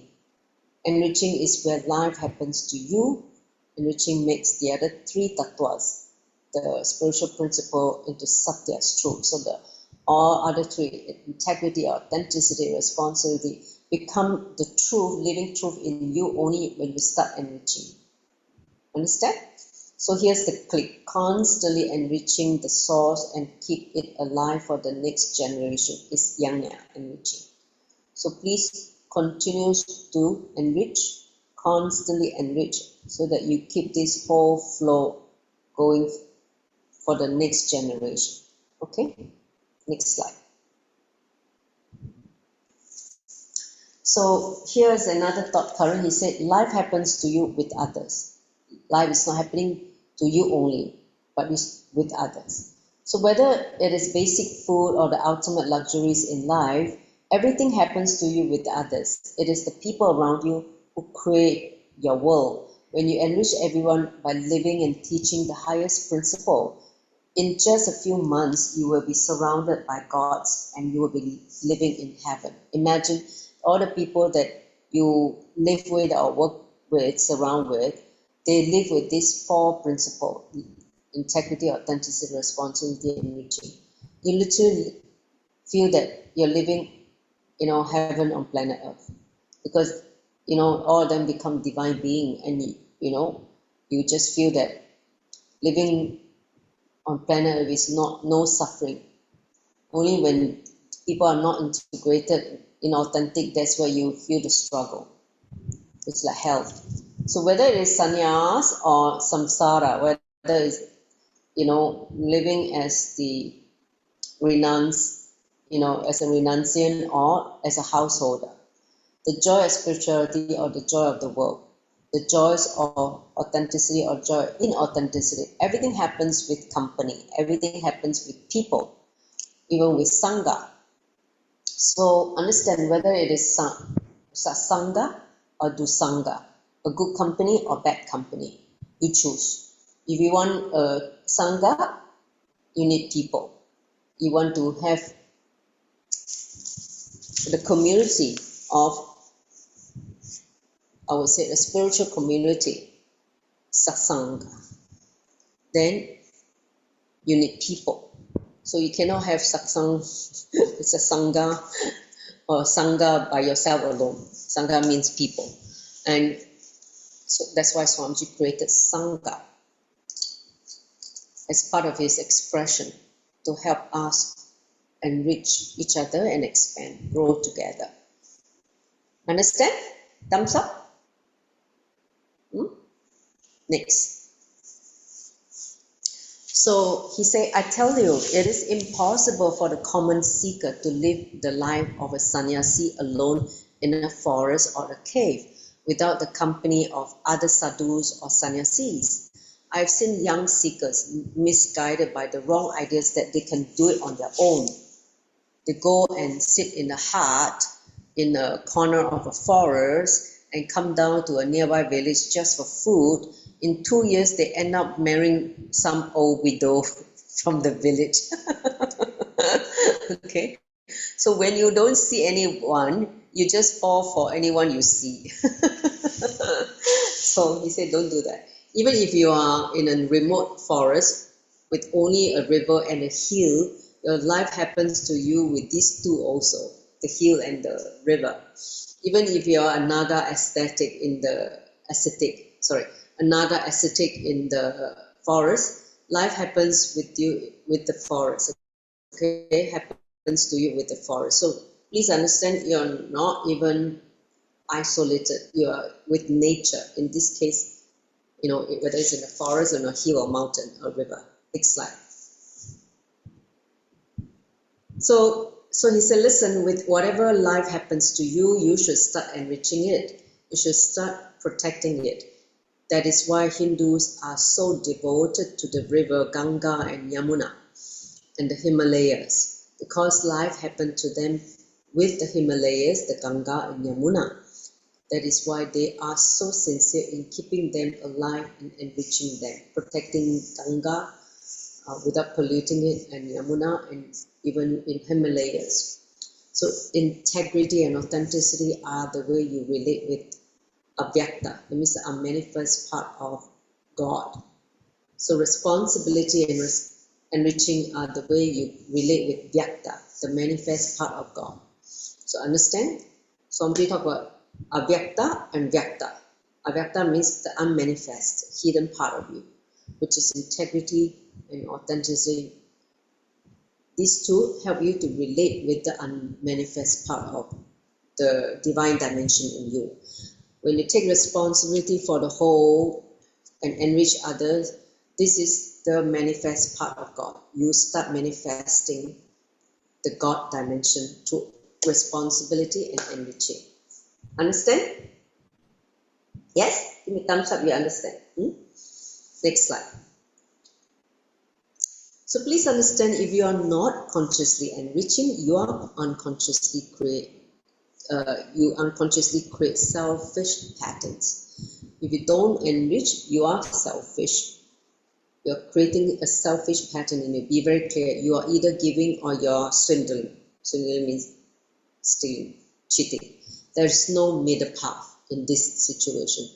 Enriching is where life happens to you. Enriching makes the other 3 tattvas, the spiritual principle, into satya, truth. So the all other 3, integrity, authenticity, responsibility, become the truth, living truth in you only when you start enriching. Understand? So here's the click, constantly enriching the source and keep it alive for the next generation is Yangya, enriching. So please continue to enrich, constantly enrich, so that you keep this whole flow going for the next generation. Okay, next slide. So here's another thought current. He said, life happens to you with others. Life is not happening to you only, but with others. So whether it is basic food or the ultimate luxuries in life, everything happens to you with others. It is the people around you who create your world. When you enrich everyone by living and teaching the highest principle, in just a few months, you will be surrounded by gods and you will be living in heaven. Imagine all the people that you live with or work with, surround with, they live with these 4 principles: integrity, authenticity, responsibility, and enriching. You literally feel that you're living, heaven on planet Earth, because all of them become divine being, and you just feel that living on planet Earth is no suffering. Only when people are not integrated, inauthentic, that's where you feel the struggle. It's like hell. So whether it is sannyas or samsara, whether it's living as the as a renunciant or as a householder, the joy of spirituality or the joy of the world, the joys of authenticity or joy in authenticity, everything happens with company, everything happens with people, even with sangha. So understand whether it is satsanga or dusanga, a good company or bad company. You choose. If you want a sangha, you need people. You want to have the community of, I would say, a spiritual community, satsanga. Then you need people. So you cannot have satsang, it's a sangha, or sangha by yourself alone. Sangha means people. And so that's why Swamiji created sangha as part of his expression to help us enrich each other and expand, grow together. Understand? Thumbs up? Next. So he said, I tell you, it is impossible for the common seeker to live the life of a sannyasi alone in a forest or a cave without the company of other sadhus or sannyasis. I've seen young seekers misguided by the wrong ideas that they can do it on their own. They go and sit in a hut in a corner of a forest and come down to a nearby village just for food. In 2 years, they end up marrying some old widow from the village. Okay, so when you don't see anyone, you just fall for anyone you see. So he said, don't do that. Even if you are in a remote forest with only a river and a hill, your life happens to you with these two also, the hill and the river. Even if you are another ascetic in the forest, life happens with you with the forest. Okay, happens to you with the forest. So please understand, you're not even isolated. You are with nature. In this case, whether it's in a forest or in a hill or mountain or river. Next slide. So he said, listen, with whatever life happens to you, you should start enriching it. You should start protecting it. That is why Hindus are so devoted to the river Ganga and Yamuna and the Himalayas, because life happened to them with the Himalayas, the Ganga and Yamuna. That is why they are so sincere in keeping them alive and enriching them, protecting Ganga without polluting it, and Yamuna, and even in Himalayas. So integrity and authenticity are the way you relate with Avyakta, that means the unmanifest part of God. So responsibility and enriching are the way you relate with Vyakta, the manifest part of God. So understand? So I'm going to talk about Avyakta and Vyakta. Avyakta means the unmanifest, hidden part of you, which is integrity and authenticity. These two help you to relate with the unmanifest part of the divine dimension in you. When you take responsibility for the whole and enrich others, this is the manifest part of God. You start manifesting the God dimension through responsibility and enriching. Understand? Yes? Give me thumbs up, you understand. Next slide. So please understand, if you are not consciously enriching, you unconsciously create selfish patterns. If you don't enrich, you are selfish. You're creating a selfish pattern in you. Be very clear. You are either giving or you're swindling. Swindling means stealing, cheating. There's no middle path in this situation.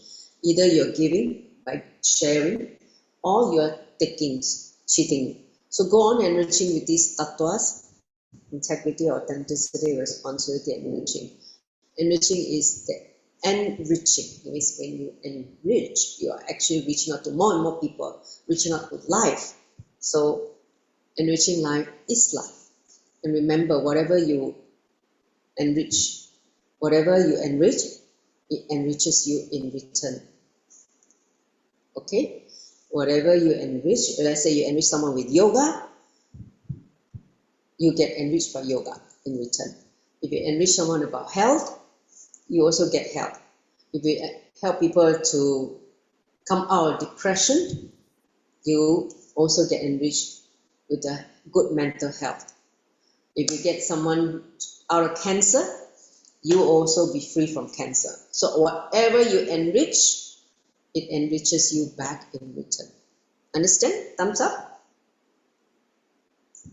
Either you're giving by sharing, or you're taking, cheating. So go on enriching with these tattvas: integrity, authenticity, responsibility, and enriching. Enriching is the enriching. It means when you enrich, you are actually reaching out to more and more people, reaching out to life. So enriching life is life. And remember, whatever you enrich, it enriches you in return. Okay? Whatever you enrich, let's say you enrich someone with yoga, you get enriched by yoga in return. If you enrich someone about health, you also get health. If you help people to come out of depression, you also get enriched with a good mental health. If you get someone out of cancer, you also be free from cancer. So whatever you enrich, it enriches you back in return. Understand? Thumbs up?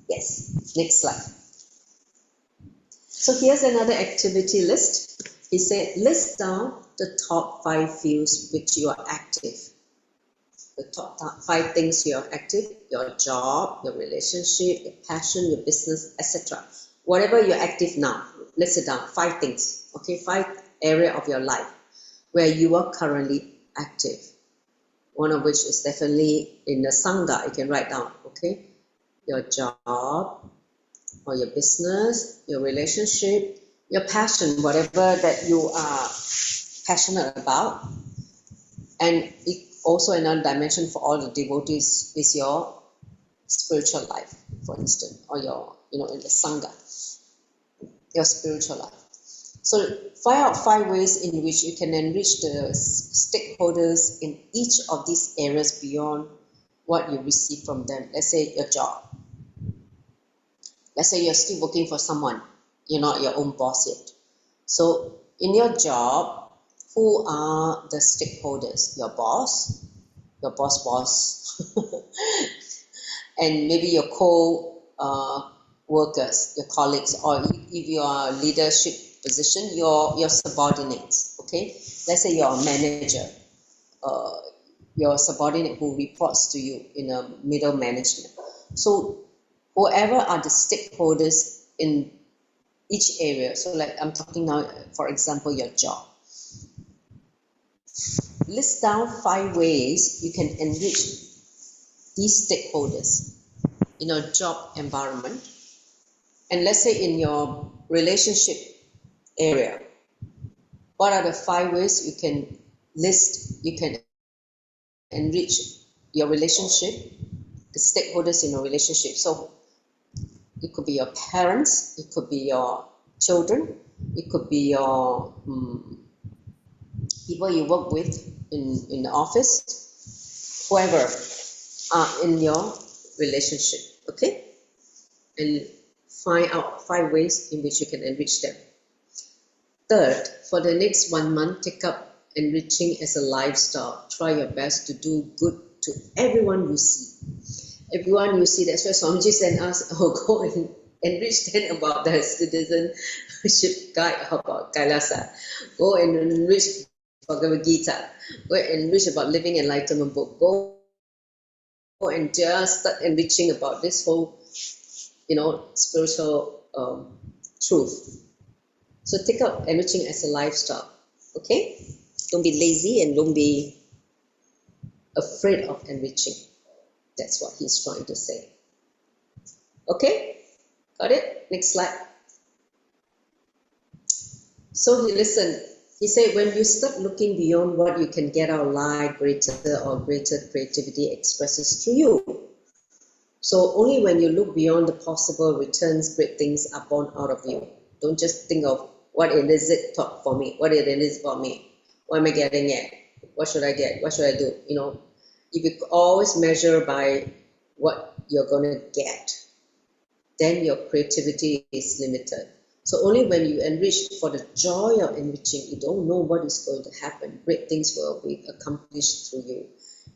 Yes. Next slide. So here's another activity list. He said, list down the top 5 fields which you are active. The top 5 things you are active: your job, your relationship, your passion, your business, etc. Whatever you're active now, list it down. 5 things. Okay, 5 areas of your life where you are currently active. One of which is definitely in the Sangha, you can write down, okay? Your job or your business, your relationship, your passion, whatever that you are passionate about. And it also another dimension for all the devotees is your spiritual life, for instance, or your, in the Sangha, your spiritual life. So find out 5 ways in which you can enrich the stakeholders in each of these areas beyond what you receive from them. Let's say your job. Let's say you're still working for someone. You're not your own boss yet. So in your job, who are the stakeholders? Your boss, and maybe your co-workers, your colleagues, or if you are leadership position, your subordinates. Okay, let's say you're a manager, your subordinate who reports to you in a middle management. So whoever are the stakeholders in each area. So like I'm talking now, for example, your job. List down 5 ways you can enrich these stakeholders in a job environment. And let's say in your relationship area, what are the 5 ways you can enrich your relationship, the stakeholders in your relationship? So it could be your parents, it could be your children, it could be your people you work with in the office, whoever are in your relationship, okay? And find out 5 ways in which you can enrich them. Third, for the next 1 month, take up enriching as a lifestyle. Try your best to do good to everyone you see. Everyone you see, that's why Swamiji sent us, go and enrich them about the citizenship guide about Kailasa. Go and enrich Bhagavad Gita. Go and enrich about Living Enlightenment book. Go and just start enriching about this whole, spiritual truth. So take up enriching as a lifestyle, okay? Don't be lazy and don't be afraid of enriching. That's what he's trying to say. Okay? Got it? Next slide. So he said, when you start looking beyond what you can get out of life, greater creativity expresses through you. So only when you look beyond the possible returns, great things are born out of you. Don't just think of what it is it taught for me, what it is for me, what am I getting at, what should I get, what should I do, If you always measure by what you're going to get, then your creativity is limited. So only when you enrich for the joy of enriching, you don't know what is going to happen. Great things will be accomplished through you.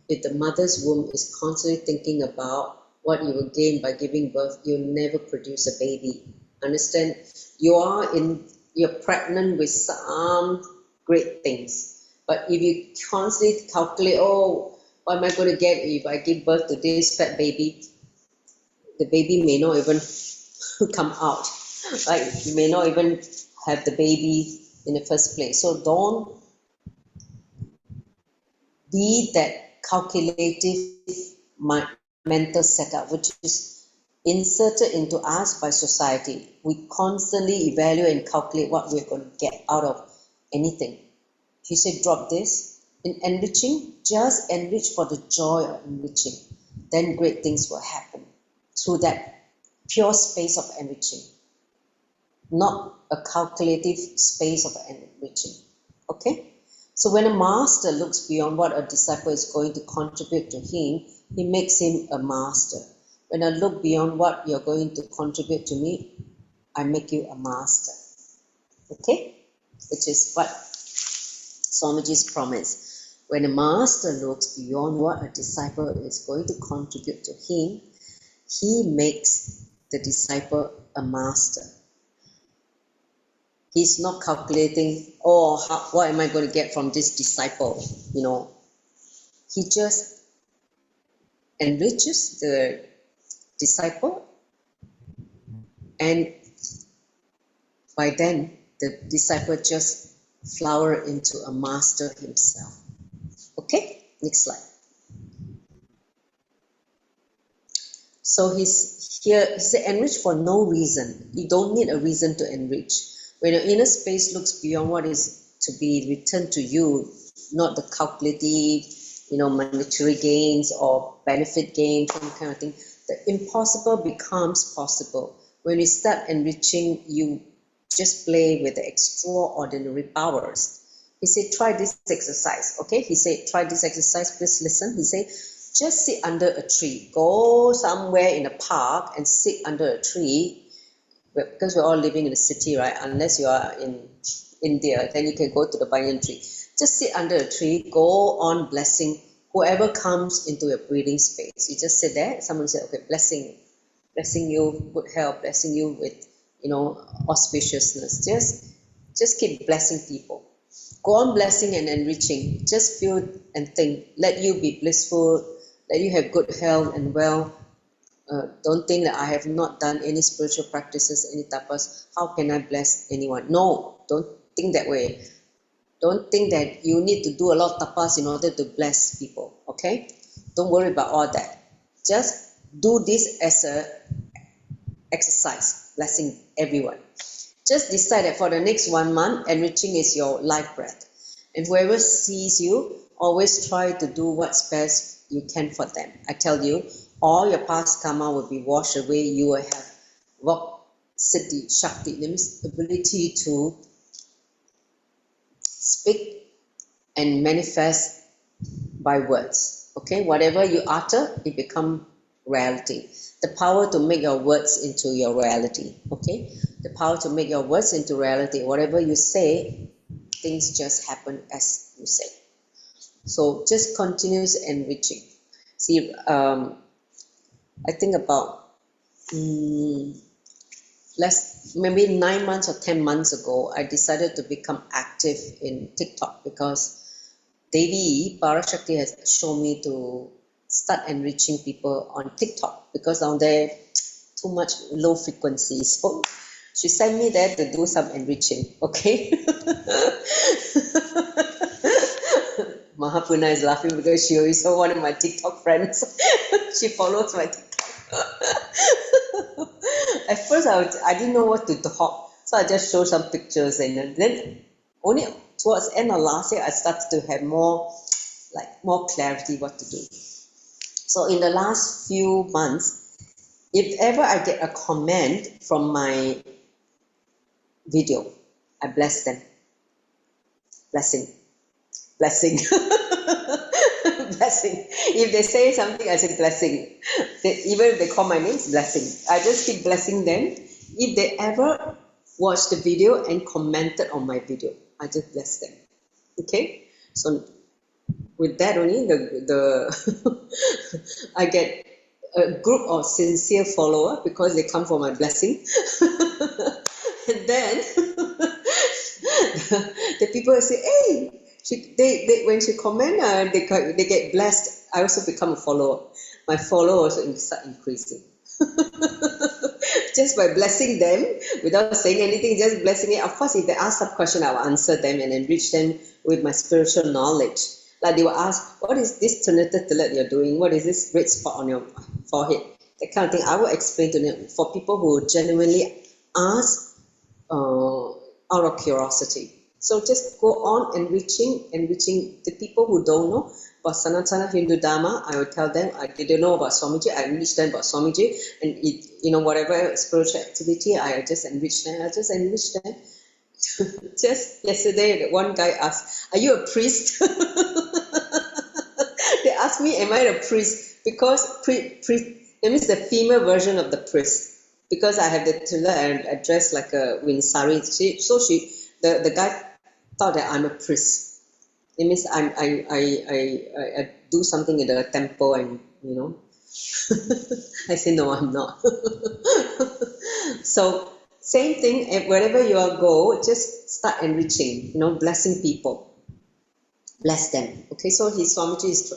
If the mother's womb is constantly thinking about what you will gain by giving birth, you'll never produce a baby. Understand? You're pregnant with some great things. But if you constantly calculate, what am I going to get if I give birth to this fat baby? The baby may not even come out, right? You may not even have the baby in the first place. So don't be that calculative mental setup which is inserted into us by society. We constantly evaluate and calculate what we're going to get out of anything. He said, drop this. In enriching, just enrich for the joy of enriching. Then great things will happen through that pure space of enriching, not a calculative space of enriching. Okay? So when a master looks beyond what a disciple is going to contribute to him, he makes him a master. When I look beyond what you're going to contribute to me, I make you a master. Okay? Which is what Swamiji's promise. When a master looks beyond what a disciple is going to contribute to him, he makes the disciple a master. He's not calculating, what am I going to get from this disciple? He just enriches the disciple, and by then the disciple just flower into a master himself. Okay, next slide. So he said enrich for no reason. You don't need a reason to enrich. When your inner space looks beyond what is to be returned to you, not the calculative, monetary gains or benefit gains, some kind of thing, The impossible becomes possible. When you start enriching, you just play with the extraordinary powers. He said, try this exercise, okay? He said, try this exercise, please listen. He said, just sit under a tree. Go somewhere in a park and sit under a tree, because we're all living in a city, right? Unless you are in India, then you can go to the banyan tree. Just sit under a tree, go on blessing whoever comes into your breathing space. You just sit there, someone said, okay, blessing you, good health, blessing you with, auspiciousness. Just keep blessing people. Go on blessing and enriching. Just feel and think. Let you be blissful. Let you have good health and well. Don't think that I have not done any spiritual practices, any tapas. How can I bless anyone? No, don't think that way. Don't think that you need to do a lot of tapas in order to bless people. Okay? Don't worry about all that. Just do this as a exercise, blessing everyone. Just decide that for the next 1 month, enriching is your life breath. And whoever sees you, always try to do what's best you can for them. I tell you, all your past karma will be washed away. You will have Vak Siddhi Shakti, that means ability to speak and manifest by words. Okay, whatever you utter, it becomes reality. The power to make your words into your reality. Okay, the power to make your words into reality. Whatever you say, things just happen as you say. So just continuous enriching. See, I think about maybe 9 months or 10 months ago, I decided to become active in TikTok because Devi Parashakti has shown me to start enriching people on TikTok because down there too much low frequency. So she sent me there to do some enriching. Okay. Mahapuna is laughing because she is one of my TikTok friends. She follows my TikTok. At first, I didn't know what to talk, so I just showed some pictures, and then only towards the end of last year, I started to have more clarity what to do. So in the last few months, if ever I get a comment from my video, I bless them. Blessing. Blessing. If they say something, I say blessing. Even if they call my name, blessing. I just keep blessing them. If they ever watch the video and commented on my video, I just bless them. Okay? So with that only, I get a group of sincere followers because they come for my blessing. And then the people say, hey, when she comment, they get blessed. I also become a follower. My followers start increasing. Just by blessing them without saying anything, just blessing it. Of course, if they ask some question, I will answer them and enrich them with my spiritual knowledge. Like they will ask, what is this Tunata Tilat you're doing? What is this red spot on your forehead? That kind of thing. I will explain to them for people who genuinely ask out of curiosity. So just go on enriching the people who don't know about Sanatana Hindu Dharma. I will tell them I didn't know about Swamiji. I enrich them about Swamiji, and whatever spiritual activity, I just enrich them. Just yesterday, one guy asked, "Are you a priest?" They asked me, "Am I a priest?" Because that means the female version of the priest. Because I have the tula and I dress like a winsari. The guy thought that I'm a priest. It means I do something in the temple and I say no, I'm not. So same thing, wherever you go, just start enriching, blessing people. Bless them. Okay, so his Swamiji is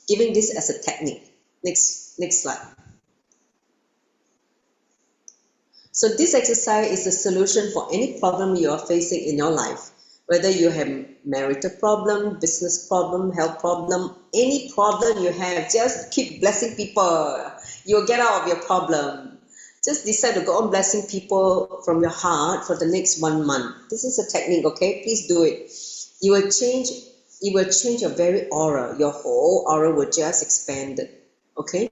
giving this as a technique. Next slide. So this exercise is a solution for any problem you are facing in your life. Whether you have marital problem, business problem, health problem, any problem you have, just keep blessing people. You'll get out of your problem. Just decide to go on blessing people from your heart for the next 1 month. This is a technique, okay? Please do it. It will change your very aura. Your whole aura will just expand, okay?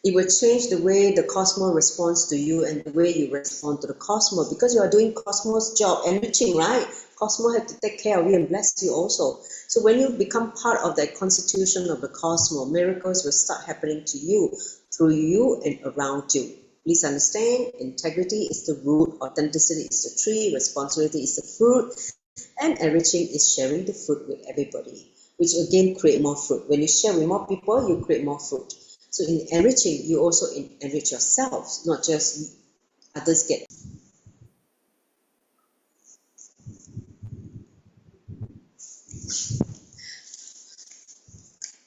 It will change the way the cosmos responds to you and the way you respond to the cosmos, because you are doing cosmos job, enriching, right? Cosmos have to take care of you and bless you also. So when you become part of the constitution of the cosmos, miracles will start happening to you, through you and around you. Please understand, integrity is the root, authenticity is the tree, responsibility is the fruit, and enriching is sharing the fruit with everybody, which again create more fruit. When you share with more people, you create more fruit. So in enriching, you also enrich yourself, not just others get.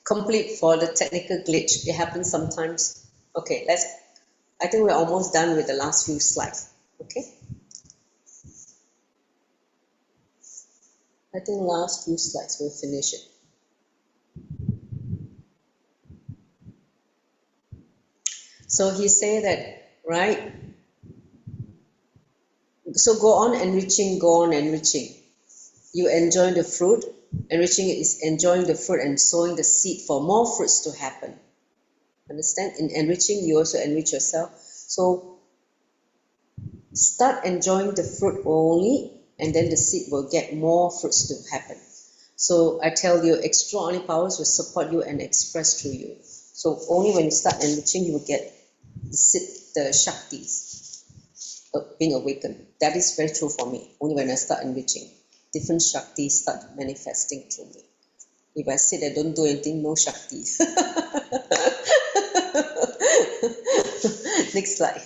Complete for the technical glitch. It happens sometimes. Okay, I think we're almost done with the last few slides. Okay. I think last few slides we'll finish it. So he say that, right? So go on enriching, go on enriching. You enjoy the fruit. Enriching is enjoying the fruit and sowing the seed for more fruits to happen. Understand? In enriching, you also enrich yourself. So start enjoying the fruit only, and then the seed will get more fruits to happen. So I tell you, extraordinary powers will support you and express through you. So only when you start enriching, you will get the Shaktis being awakened. That is very true for me. Only when I start enriching, different Shaktis start manifesting through me. If I sit and don't do anything, no Shakti. Next slide.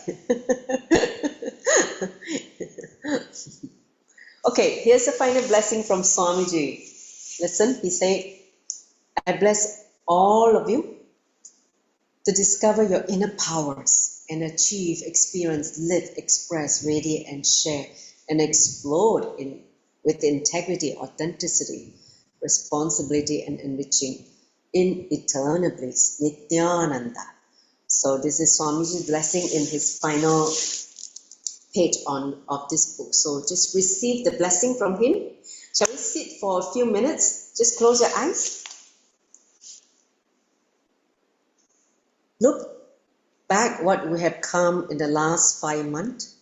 Okay, here's the final blessing from Swamiji. Listen, he said, I bless all of you to discover your inner powers and achieve, experience, live, express, radiate, and share, and explode with integrity, authenticity, responsibility, and enriching in eternal bliss, Nityananda. So this is Swamiji's blessing in his final page of this book. So just receive the blessing from him. Shall we sit for a few minutes? Just close your eyes. Look back what we have come in the last 5 months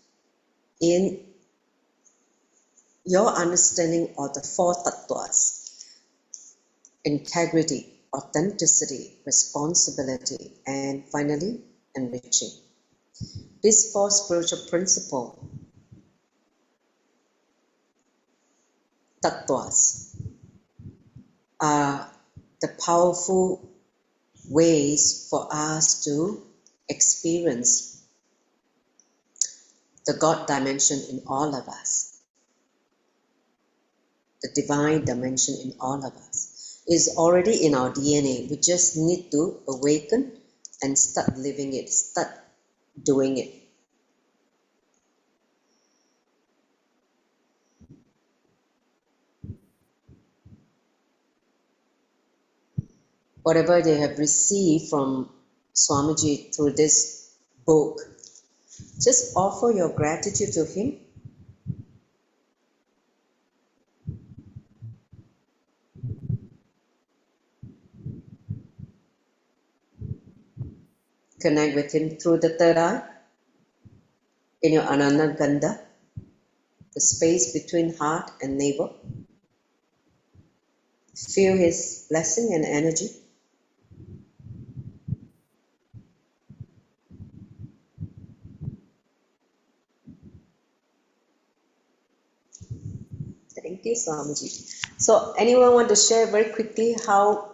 in your understanding of the 4 tattvas: integrity, authenticity, responsibility, and finally, enriching. These 4 spiritual principles, tattvas, are the powerful ways for us to experience the God dimension in all of us, the divine dimension in all of us. It is already in our DNA. We just need to awaken and start living it, start doing it. Whatever they have received from Swamiji through this book, just offer your gratitude to him. Connect with him through the third eye, in your Ananda Gandha, the space between heart and navel. Feel his blessing and energy. Thank you, Swamiji. So anyone want to share very quickly how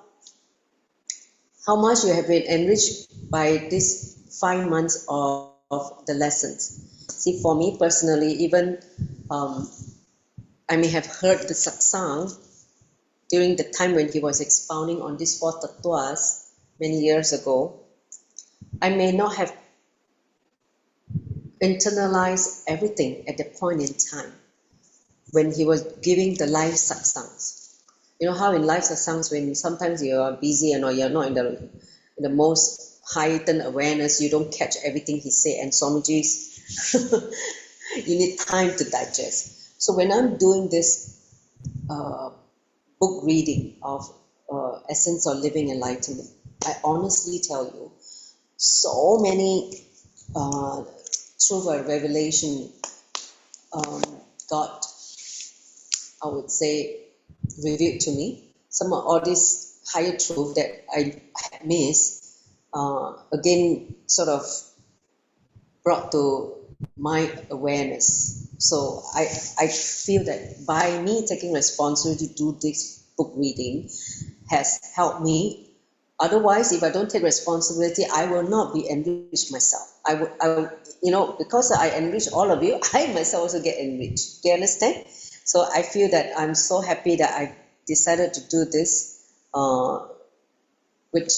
much you have been enriched by these 5 months of the lessons? See, for me personally, even I may have heard the satsang during the time when he was expounding on these 4 tattvas many years ago. I may not have internalized everything at that point in time when he was giving the live satsangs. You know how in live satsangs, when sometimes you are busy and or you're not in the most heightened awareness, you don't catch everything he said, and Swamiji's you need time to digest. So when I'm doing this book reading of Essence of Living Enlightenment, I honestly tell you, so many truth and revelation got, I would say, revealed to me. Some of all this higher truth that I had missed, again, sort of brought to my awareness. So I feel that by me taking responsibility to do this book reading has helped me. Otherwise, if I don't take responsibility, I will not be enriched myself. Because I enrich all of you, I myself also get enriched. Do you understand? So I feel that I'm so happy that I decided to do this, which,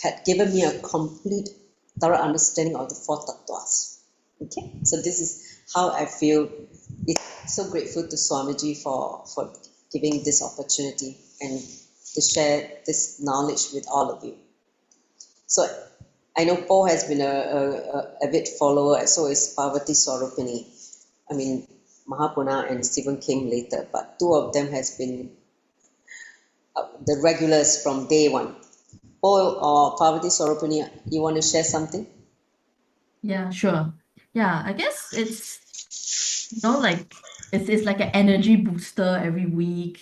had given me a complete, thorough understanding of the four tattvas. Okay, so this is how I feel. It's so grateful to Swamiji for giving this opportunity and to share this knowledge with all of you. So I know Paul has been a avid follower, so is Parvati Swarupini. I mean, Mahapuna and Stephen came later, but two of them has been the regulars from day one. Paul or Parvati Swarupini, you want to share something? Yeah, sure. Yeah, I guess it's like it's like an energy booster every week.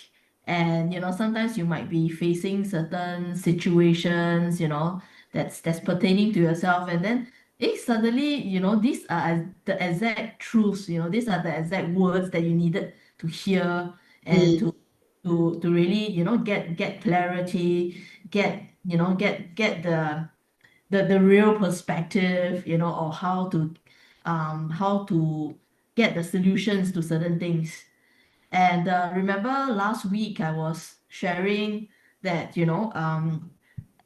And sometimes you might be facing certain situations, that's pertaining to yourself. And then suddenly, these are the exact truths, these are the exact words that you needed to hear and to really, get clarity, get the real perspective, or how to get the solutions to certain things. And remember last week I was sharing that,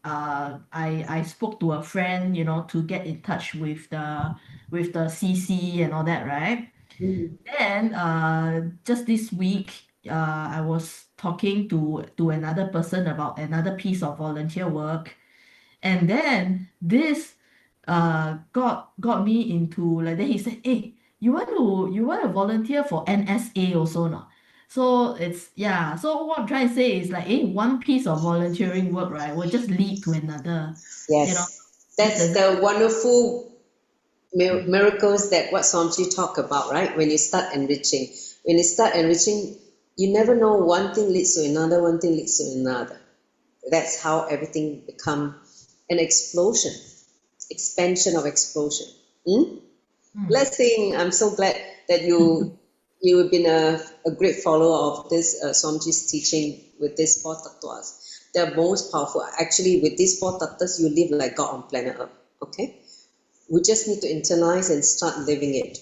I spoke to a friend, to get in touch with the CC and all that, right? Then just this week, I was talking to another person about another piece of volunteer work. And then this got me into, like, then he said, hey, you want to volunteer for NSA also not? So it's, yeah, so what I'm trying to say is like, one piece of volunteering work, right, will just lead to another. Yes, that's the wonderful miracles that what Swamiji talk about, right? When you start enriching, you never know, one thing leads to another, one thing leads to another. That's how everything become an explosion, expansion of explosion. Blessing. I'm so glad that you have been a great follower of this Swamiji's teaching with these four tattvas. They're most powerful. Actually, with these four tattvas, you live like God on planet Earth. Okay, we just need to internalize and start living it.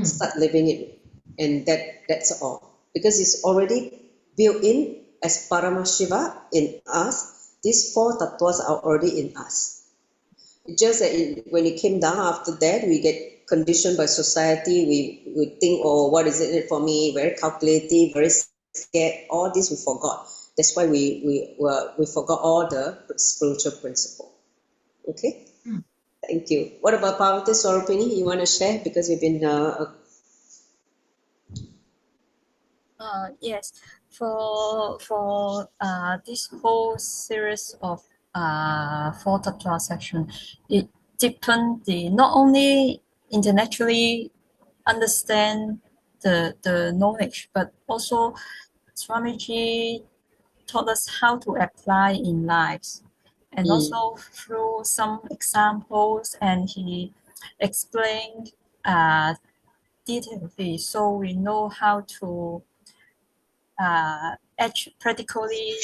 Start living it, and that's all. Because it's already built in as Paramashiva in us. These four tattvas are already in us. It's just that when it came down after that, we get conditioned by society. We think, oh, what is it for me? Very calculative, very scared. All this we forgot. That's why we forgot all the spiritual principle. Okay. Thank you. What about Parvati Swarupini? You want to share, because you've been Yes, for this whole series of four tattva section, it deepened the not only intellectually understand the knowledge, but also Swamiji taught us how to apply in lives, and also through some examples, and he explained detailedly, so we know how to practically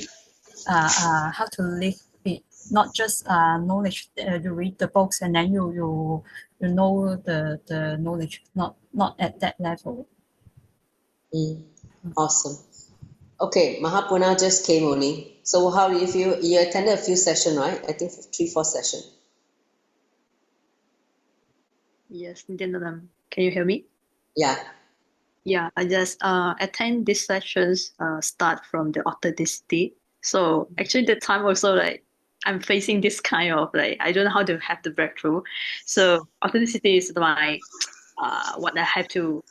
how to live it, not just knowledge. You read the books and then you know the knowledge, not at that level. awesome. Okay, Mahapuna just came only. So how do you feel? You attended a few sessions, right? I think 3-4 sessions. Yes, Nityanandam. Can you hear me? Yeah. Yeah, I just attend these sessions start from the authenticity. So actually the time also, like, I'm facing this kind of, like, I don't know how to have the breakthrough. So authenticity is my what I have to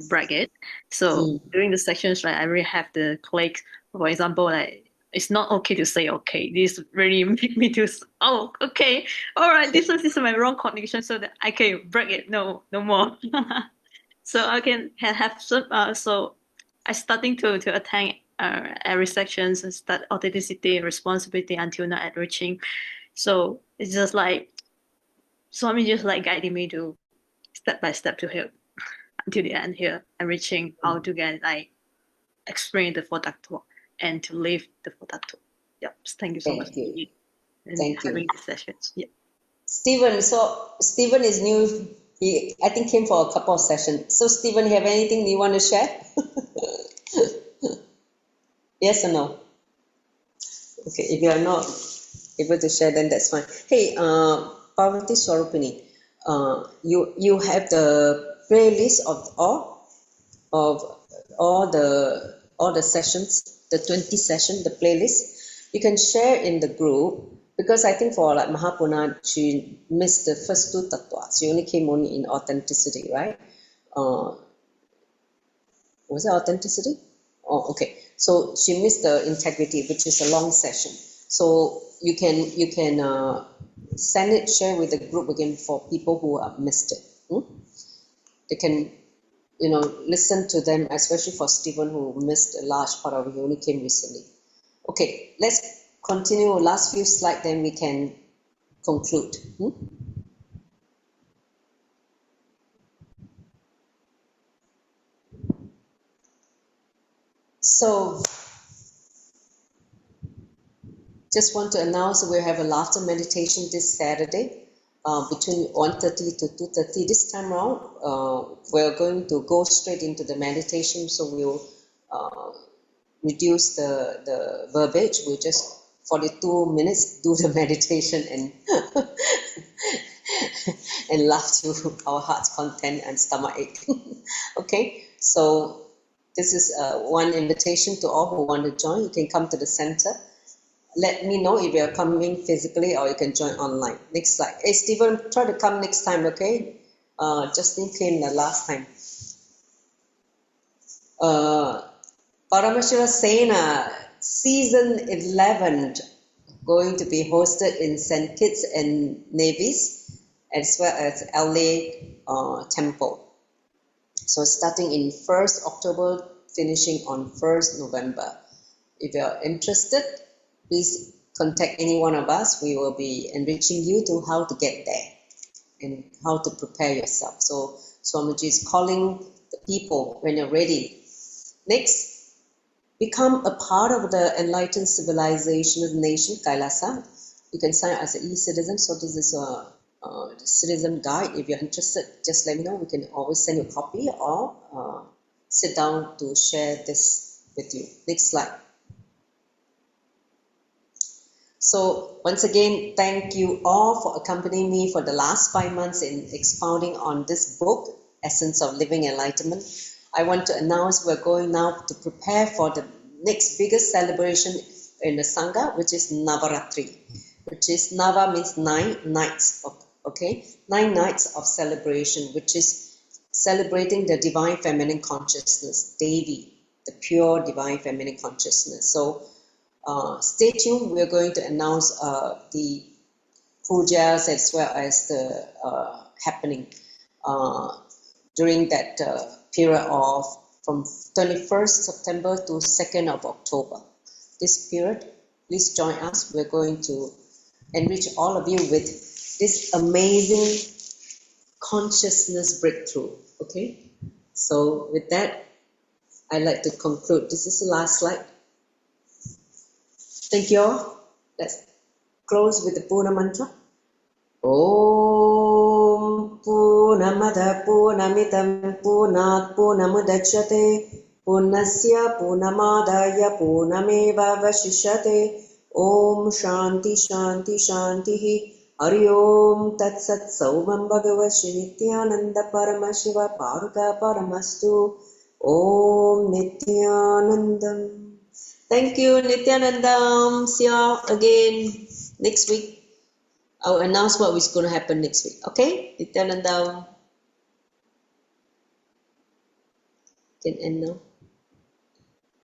break it. So during the sessions, like, I really have the click. For example, like, it's not okay to say okay. This really make me to, oh, okay, all right, this is my wrong connection, so that I can break it. No, no more. So I can have some. So I starting to attend every sections and start authenticity and responsibility until now at reaching. So it's just like Swami just like guiding me to step by step to here until the end here and reaching how to get like explain the four tattoo and to live the four tattoo. Yep. Thank you so much. Thank you. And Thank you. having this sessions. Yeah. Stephen, so Stephen is new. He, I think, came for a couple of sessions. So Stephen, you have anything you want to share? Yes or no? Okay, if you are not able to share, then that's fine. Hey, Parvati Swarupini, you have the playlist of all the sessions, the 20 session, the playlist. You can share in the group, because I think for like Mahapuna, she missed the first two tattva. She only came only in authenticity, right? Was it authenticity? Oh, okay. So she missed the integrity, which is a long session. So you can send it, share with the group again for people who have missed it. They can, listen to them, especially for Stephen, who missed a large part of it. He only came recently. Okay, let's continue. Last few slides, then we can conclude. So, just want to announce that we have a laughter meditation this Saturday between 1:30 to 2:30. This time around, we're going to go straight into the meditation, so we'll reduce the verbiage. We'll just 42 minutes do the meditation and and laugh to our heart's content and stomach ache. Okay, so this is one invitation to all who want to join. You can come to the center. Let me know if you're coming physically or you can join online. Next slide. Hey, Stephen, try to come next time, okay? Justin came the last time. Parameshwara Sena, season 11, going to be hosted in St. Kitts and Nevis, as well as LA Temple. So starting in 1st October, finishing on 1st November. If you're interested, please contact any one of us. We will be enriching you to how to get there and how to prepare yourself. So Swamiji is calling the people when you're ready. Next, become a part of the enlightened civilization of the nation, Kailasa. You can sign up as an e-citizen. So this is a citizen guide. If you're interested, just let me know. We can always send you a copy or sit down to share this with you. Next slide. So once again, thank you all for accompanying me for the last 5 months in expounding on this book, Essence of Living Enlightenment. I want to announce we're going now to prepare for the next biggest celebration in the Sangha, which is Navaratri, which is Nava means 9 nights, okay? 9 nights of celebration, which is celebrating the divine feminine consciousness, Devi, the pure divine feminine consciousness. So stay tuned. We're going to announce the pujas as well as the happening during that period of from 21st September to 2nd of October. This period, please join us. We're going to enrich all of you with this amazing consciousness breakthrough. Okay, so with that, I'd like to conclude. This is the last slide. Thank you all. Let's close with the Puna mantra. Om Purnamada Purnamitam Purnat Purnamudachyate Purnasya Purnamadaya Purnameva Vashishyate. Om Shanti Shanti Shanti Hari Om Tat Sat Saumam Bhagavad Shri Nityananda Paramashiva Paruta Paramastu. Om Nityanandam. Thank you, Nityanandam. See you again next week. I'll announce what is going to happen next week. Okay, Nityanandam. Can end now.